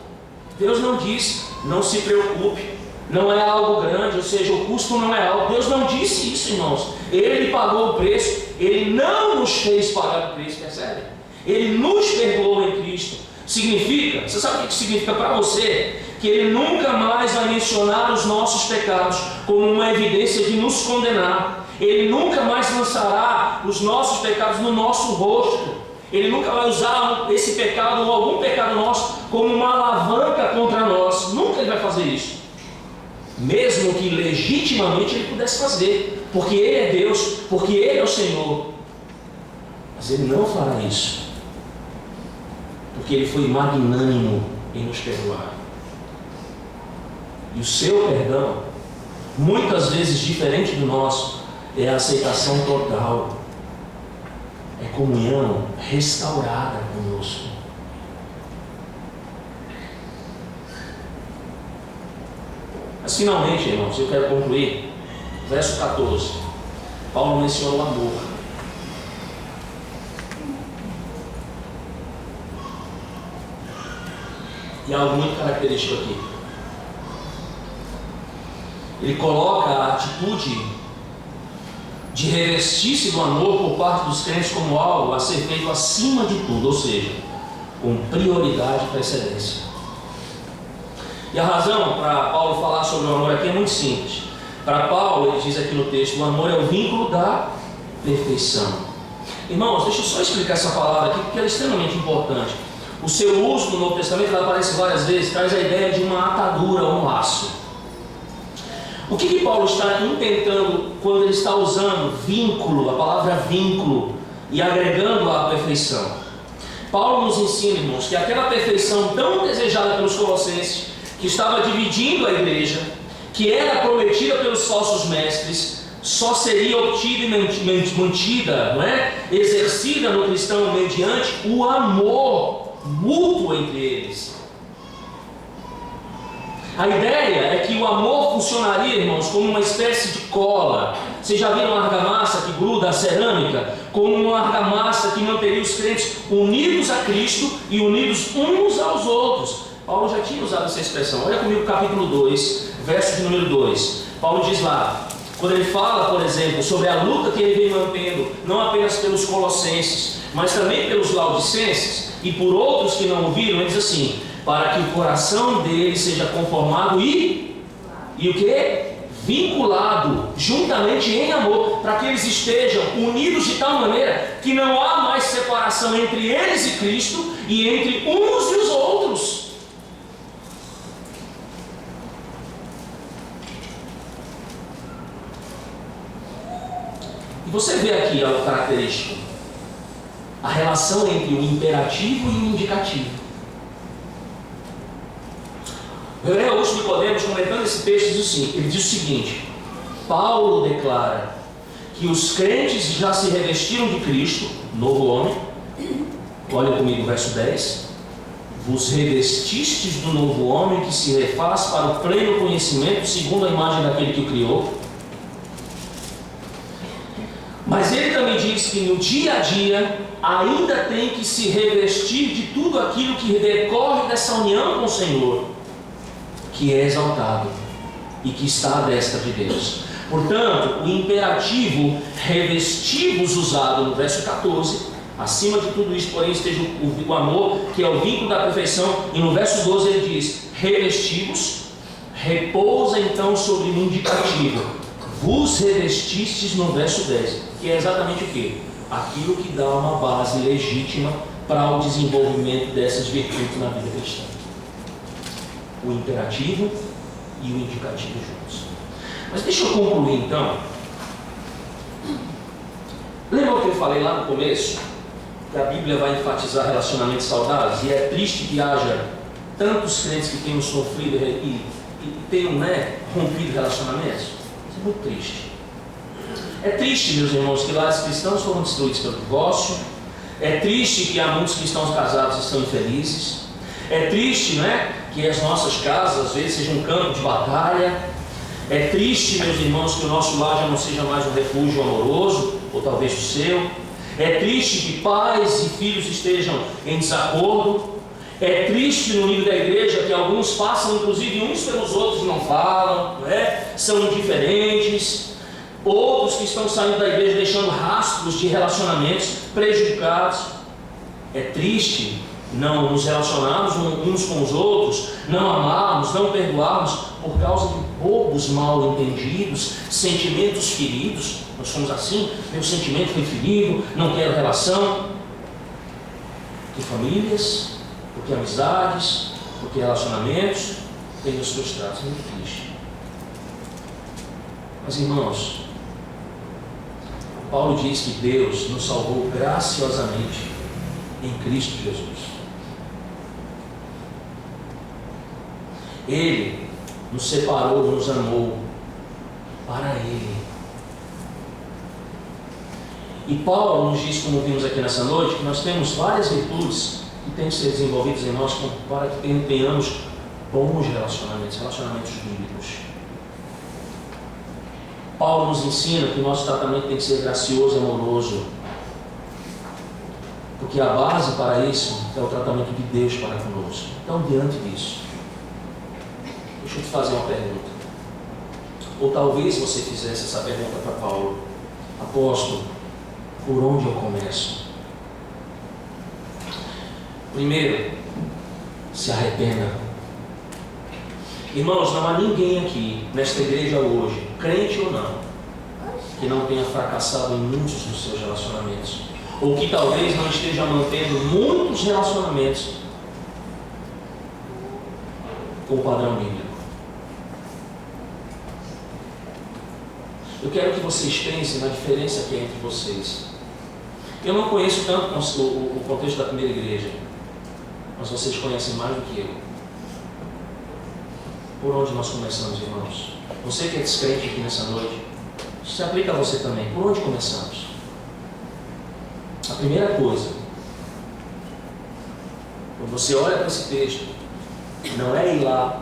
Deus não disse, não se preocupe, não é algo grande, ou seja, o custo não é algo. Deus não disse isso, irmãos. Ele pagou o preço, Ele não nos fez pagar o preço, percebe? Ele nos perdoou em Cristo. Significa, você sabe o que significa para você? Que Ele nunca mais vai mencionar os nossos pecados como uma evidência de nos condenar. Ele nunca mais lançará os nossos pecados no nosso rosto. Ele nunca vai usar esse pecado ou algum pecado nosso como uma alavanca contra nós. Nunca Ele vai fazer isso. Mesmo que legitimamente Ele pudesse fazer, porque Ele é Deus, porque Ele é o Senhor. Mas Ele não fará isso, porque Ele foi magnânimo em nos perdoar. E o seu perdão, muitas vezes diferente do nosso, é a aceitação total, é comunhão restaurada conosco. Mas finalmente, irmãos, eu quero concluir, verso 14. Paulo menciona o amor. E há algo muito característico aqui. Ele coloca a atitude de revestir-se do amor por parte dos crentes como algo a ser feito acima de tudo, ou seja, com prioridade e precedência. E a razão para Paulo falar sobre o amor aqui é muito simples. Para Paulo, ele diz aqui no texto, o amor é o vínculo da perfeição. Irmãos, deixa eu só explicar essa palavra aqui, porque ela é extremamente importante. O seu uso no Novo Testamento, ela aparece várias vezes, traz a ideia de uma atadura, um laço. O que Paulo está intentando quando ele está usando vínculo, a palavra vínculo, e agregando à perfeição? Paulo nos ensina, irmãos, que aquela perfeição tão desejada pelos colossenses, que estava dividindo a igreja, que era prometida pelos falsos mestres, só seria obtida e mantida, não é? Exercida no cristão mediante o amor mútuo entre eles. A ideia é que o amor funcionaria, irmãos, como uma espécie de cola. Vocês já viram uma argamassa que gruda a cerâmica? Como uma argamassa que manteria os crentes unidos a Cristo e unidos uns aos outros. Paulo já tinha usado essa expressão. Olha comigo o capítulo 2, verso de número 2. Paulo diz lá, quando ele fala, por exemplo, sobre a luta que ele vem mantendo, não apenas pelos colossenses, mas também pelos laodicenses e por outros que não ouviram, ele diz assim: para que o coração deles seja conformado e o que? Vinculado juntamente em amor, para que eles estejam unidos de tal maneira que não há mais separação entre eles e Cristo e entre uns e os outros. E você vê aqui algo característico: a relação entre o imperativo e o indicativo. O Reverendo Augusto Nicodemos, comentando esse texto, ele diz o seguinte: Paulo declara que os crentes já se revestiram de Cristo, novo homem. Olha comigo o verso 10. Vos revestistes do novo homem que se refaz para o pleno conhecimento, segundo a imagem daquele que o criou. Mas ele também diz que no dia a dia ainda tem que se revestir de tudo aquilo que decorre dessa união com o Senhor, que é exaltado e que está à destra de Deus. Portanto, o imperativo revestivos usado no verso 14, acima de tudo isso, porém, esteja o amor, que é o vínculo da perfeição, e no verso 12 ele diz, revestivos, repousa então sobre o indicativo, vos revestistes no verso 10, que é exatamente o que? Aquilo que dá uma base legítima para o desenvolvimento dessas virtudes na vida cristã. O imperativo e o indicativo juntos. Mas deixa eu concluir então. Lembra o que eu falei lá no começo? Que a Bíblia vai enfatizar relacionamentos saudáveis, e é triste que haja tantos crentes que tenham sofrido e tenham rompido relacionamentos? Isso é muito triste. É triste, meus irmãos, que lares cristãos foram destruídos pelo divórcio. É triste que há muitos cristãos casados que estão infelizes. É triste, que as nossas casas às vezes sejam um campo de batalha. É triste, meus irmãos, que o nosso lar já não seja mais um refúgio amoroso, ou talvez o seu. É triste que pais e filhos estejam em desacordo. É triste no nível da igreja que alguns passam, inclusive, uns pelos outros e não falam, são indiferentes. Outros que estão saindo da igreja deixando rastros de relacionamentos prejudicados. É triste não nos relacionarmos uns com os outros, não amarmos, não perdoarmos por causa de bobos mal entendidos, sentimentos feridos. Nós somos assim, meu sentimento foi ferido, não quero relação. Porque famílias, porque amizades, porque relacionamentos têm os frustrados. É muito triste. Mas, irmãos, Paulo diz que Deus nos salvou graciosamente em Cristo Jesus. Ele nos separou, nos amou para Ele. E Paulo nos diz, como vimos aqui nessa noite, que nós temos várias virtudes que têm que ser desenvolvidas em nós para que tenhamos bons relacionamentos bíblicos. Paulo nos ensina que o nosso tratamento tem que ser gracioso e amoroso, porque a base para isso é o tratamento de Deus para conosco. Então, diante disso, deixa eu te fazer uma pergunta. Ou talvez você fizesse essa pergunta para Paulo: apóstolo, por onde eu começo? Primeiro, se arrependa. Irmãos, não há ninguém aqui nesta igreja hoje, crente ou não, que não tenha fracassado em muitos dos seus relacionamentos, ou que talvez não esteja mantendo muitos relacionamentos com o padrão bíblico. Eu quero que vocês pensem na diferença que é entre vocês. Eu não conheço tanto o contexto da primeira igreja, mas vocês conhecem mais do que eu. Por onde nós começamos, irmãos? Você que é descrente aqui nessa noite, isso se aplica a você também. Por onde começamos? A primeira coisa, quando você olha para esse texto, não é ir lá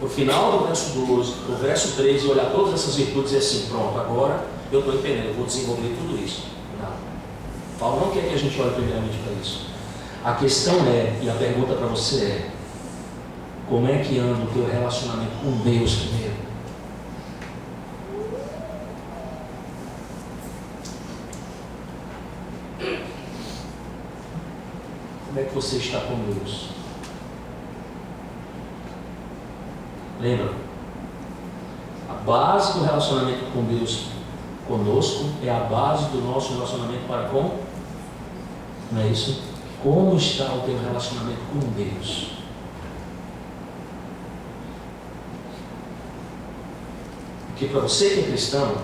no final do verso 12, do verso 13, e olhar todas essas virtudes e assim, pronto, agora eu estou entendendo, eu vou desenvolver tudo isso. Não. Paulo não quer que a gente olhe primeiramente para isso. A questão é, e a pergunta para você é: como é que anda o teu relacionamento com Deus primeiro? Como é que você está com Deus? Lembra? A base do relacionamento com Deus conosco é a base do nosso relacionamento para com. Não é isso? Como está o teu relacionamento com Deus? Porque para você que é cristão,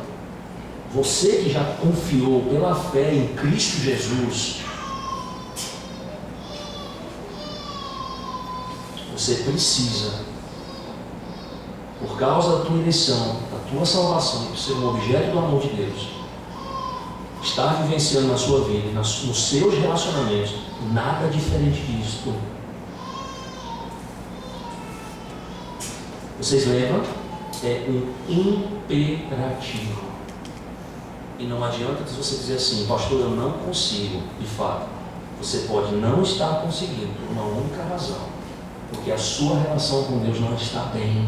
você que já confiou pela fé em Cristo Jesus, você precisa, por causa da tua eleição, da tua salvação, por ser um objeto do amor de Deus, estar vivenciando na sua vida, nos seus relacionamentos, nada diferente disso. Vocês lembram? É um imperativo. E não adianta você dizer assim: pastor, eu não consigo. De fato, você pode não estar conseguindo por uma única razão: porque a sua relação com Deus não está bem.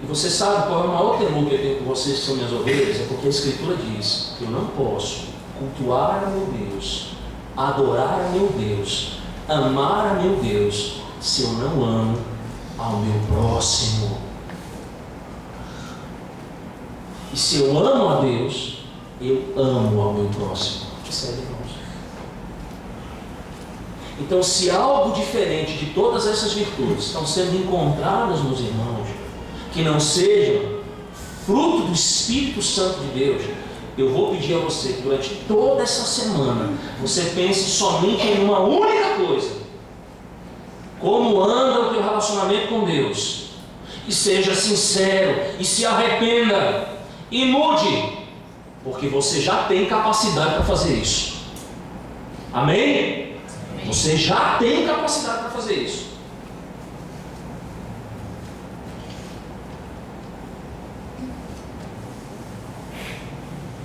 E você sabe qual é o maior temor que eu tenho com vocês que são minhas ovelhas? É porque a Escritura diz que eu não posso cultuar a meu Deus, adorar a meu Deus, amar a meu Deus, se eu não amo ao meu próximo. E se eu amo a Deus, eu amo ao meu próximo. Percebe, irmãos? Então, se algo diferente de todas essas virtudes estão sendo encontradas nos irmãos, que não sejam fruto do Espírito Santo de Deus, eu vou pedir a você que durante toda essa semana você pense somente em uma única coisa: como anda o teu relacionamento com Deus. E seja sincero, e se arrependa, e mude, porque você já tem capacidade para fazer isso. Amém? Você já tem capacidade para fazer isso.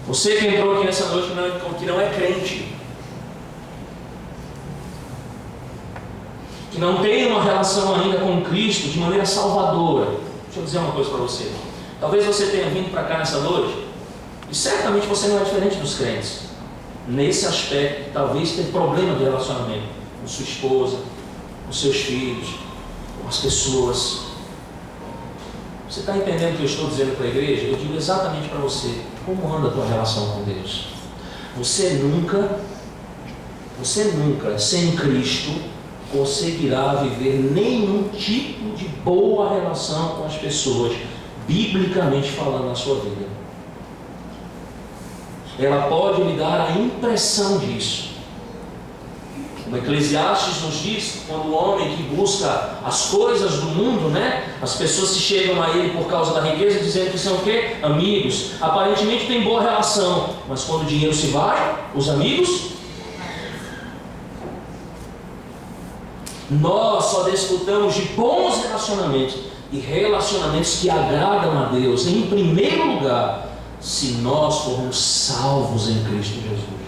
Você que entrou aqui nessa noite que não é crente, que não tem uma relação ainda com Cristo de maneira salvadora, deixa eu dizer uma coisa para você. Talvez você tenha vindo para cá nessa noite, e certamente você não é diferente dos crentes, nesse aspecto, que talvez tenha problema de relacionamento com sua esposa, com seus filhos, com as pessoas. Você está entendendo o que eu estou dizendo para a igreja? Eu digo exatamente para você, como anda a tua relação com Deus? Você nunca, sem Cristo, conseguirá viver nenhum tipo de boa relação com as pessoas, biblicamente falando, na sua vida. Ela pode lhe dar a impressão disso. O Eclesiastes nos diz, quando o homem que busca as coisas do mundo, as pessoas se chegam a ele por causa da riqueza, dizendo que são o quê? Amigos. Aparentemente tem boa relação, mas quando o dinheiro se vai, os amigos... Nós só desfrutamos de bons relacionamentos, e relacionamentos que agradam a Deus, em primeiro lugar, se nós formos salvos em Cristo Jesus.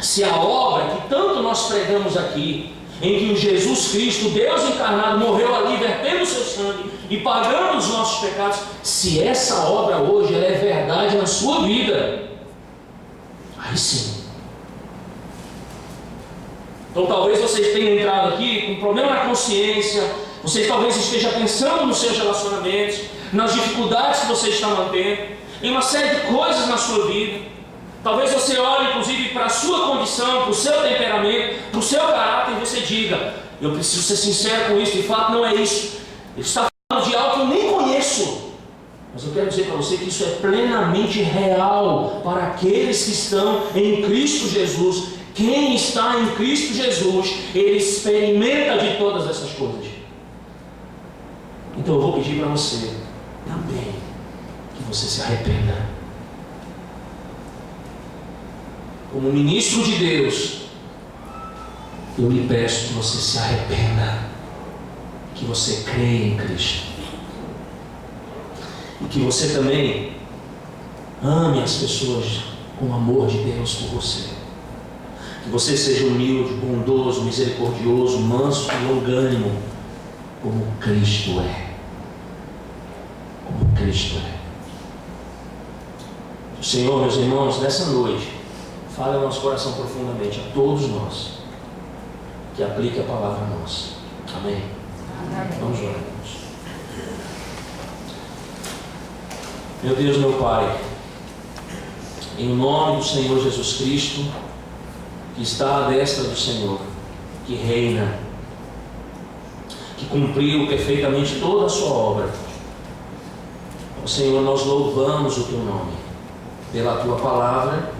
Se a obra que tanto nós pregamos aqui, em que o Jesus Cristo, Deus encarnado, morreu ali, vertendo o seu sangue e pagando os nossos pecados, se essa obra hoje ela é verdade na sua vida, aí sim. Então talvez vocês tenham entrado aqui com um problema na consciência, você talvez esteja pensando nos seus relacionamentos, nas dificuldades que você está mantendo, em uma série de coisas na sua vida. Talvez você olhe inclusive para a sua condição, para o seu temperamento, para o seu caráter, e você diga: eu preciso ser sincero com isso, de fato não é isso. Ele está falando de algo que eu nem conheço. Mas eu quero dizer para você que isso é plenamente real para aqueles que estão em Cristo Jesus. Quem está em Cristo Jesus, ele experimenta de todas essas coisas. Então eu vou pedir para você também que você se arrependa. Como ministro de Deus, eu lhe peço que você se arrependa, que você creia em Cristo, e que você também ame as pessoas com o amor de Deus por você. Que você seja humilde, bondoso, misericordioso, manso e longânimo, como Cristo é. Como Cristo é. O Senhor, meus irmãos, nessa noite, fale ao nosso coração profundamente, a todos nós, que aplique a palavra a nós. Amém? Amém. Vamos orar, irmãos. Meu Deus, meu Pai, em nome do Senhor Jesus Cristo, que está à destra do Senhor, que reina, que cumpriu perfeitamente toda a sua obra, ó Senhor, nós louvamos o Teu nome pela Tua palavra,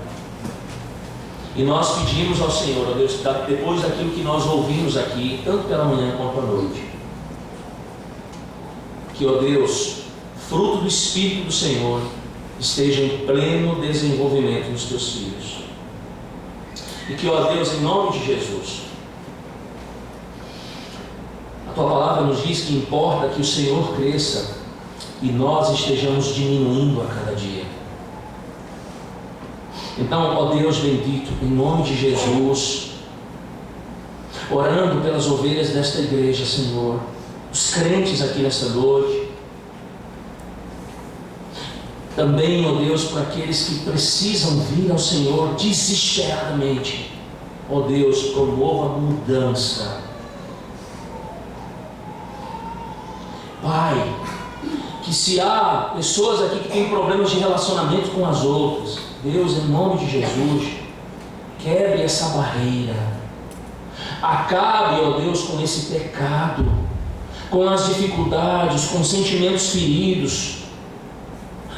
e nós pedimos ao Senhor, ó Deus, depois daquilo que nós ouvimos aqui, tanto pela manhã quanto à noite, que, ó Deus, fruto do Espírito do Senhor esteja em pleno desenvolvimento nos Teus filhos. E que, ó Deus, em nome de Jesus, a Tua palavra nos diz que importa que o Senhor cresça e nós estejamos diminuindo a cada dia. Então, ó Deus bendito, em nome de Jesus, orando pelas ovelhas desta igreja, Senhor, os crentes aqui nesta noite, também, ó Deus, para aqueles que precisam vir ao Senhor desesperadamente, ó Deus, promova mudança. Pai, que se há pessoas aqui que têm problemas de relacionamento com as outras, Deus, em nome de Jesus, quebre essa barreira. Acabe, ó Deus, com esse pecado, com as dificuldades, com sentimentos feridos,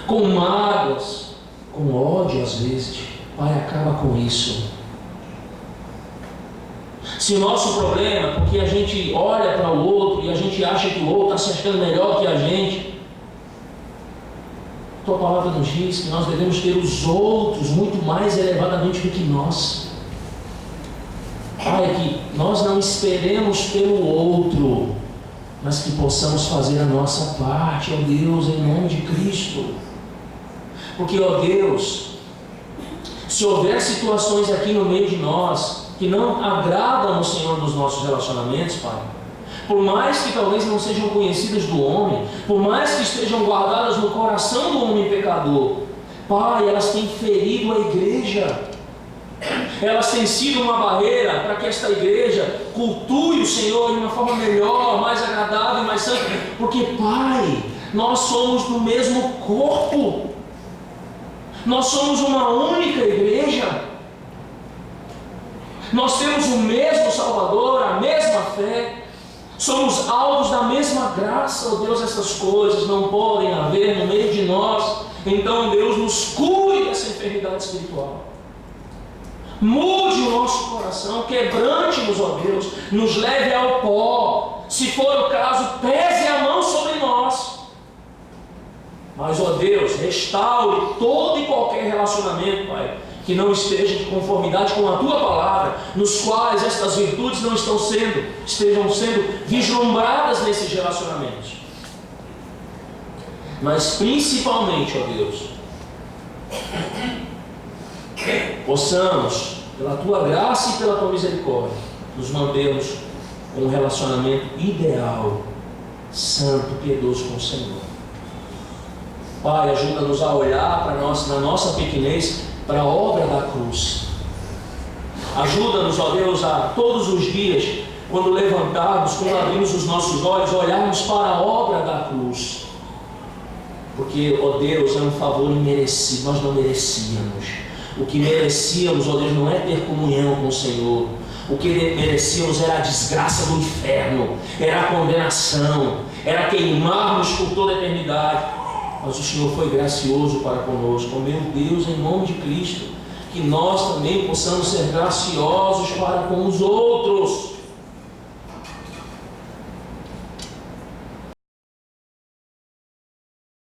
com mágoas, com ódio às vezes. Pai, acaba com isso. Se o nosso problema é porque a gente olha para o outro e a gente acha que o outro está se achando melhor que a gente, a tua palavra nos diz que nós devemos ter os outros muito mais elevadamente do que nós. Pai, que nós não esperemos pelo outro, mas que possamos fazer a nossa parte, ó Deus, em nome de Cristo. Porque, ó Deus, se houver situações aqui no meio de nós que não agradam ao Senhor nos nossos relacionamentos, Pai, por mais que talvez não sejam conhecidas do homem, por mais que estejam guardadas no coração do homem pecador, Pai, elas têm ferido a igreja. Elas têm sido uma barreira para que esta igreja cultue o Senhor de uma forma melhor, mais agradável, mais santa. Porque, Pai, nós somos do mesmo corpo. Nós somos uma única igreja. Nós temos o mesmo Salvador, a mesma fé. Somos alvos da mesma graça. Oh Deus, essas coisas não podem haver no meio de nós. Então, Deus, nos cure dessa enfermidade espiritual. Mude o nosso coração, quebrante-nos, ó Deus, nos leve ao pó. Se for o caso, pese a mão sobre nós. Mas, ó Deus, restaure todo e qualquer relacionamento, Pai, que não esteja de conformidade com a Tua Palavra, nos quais estas virtudes não estejam sendo vislumbradas nesses relacionamentos. Mas, principalmente, ó Deus, possamos, pela Tua graça e pela Tua misericórdia, nos mantermos com um relacionamento ideal, santo, piedoso com o Senhor. Pai, ajuda-nos a olhar para nós, na nossa pequenez, para a obra da cruz. Ajuda-nos, ó Deus, a todos os dias, quando levantarmos, quando abrimos os nossos olhos, olharmos para a obra da cruz. Porque, ó Deus, é um favor imerecido, nós não merecíamos. O que merecíamos, ó Deus, não é ter comunhão com o Senhor. O que merecíamos era a desgraça do inferno, era a condenação, era queimarmos por toda a eternidade. Mas o Senhor foi gracioso para conosco. Meu Deus, em nome de Cristo, que nós também possamos ser graciosos para com os outros.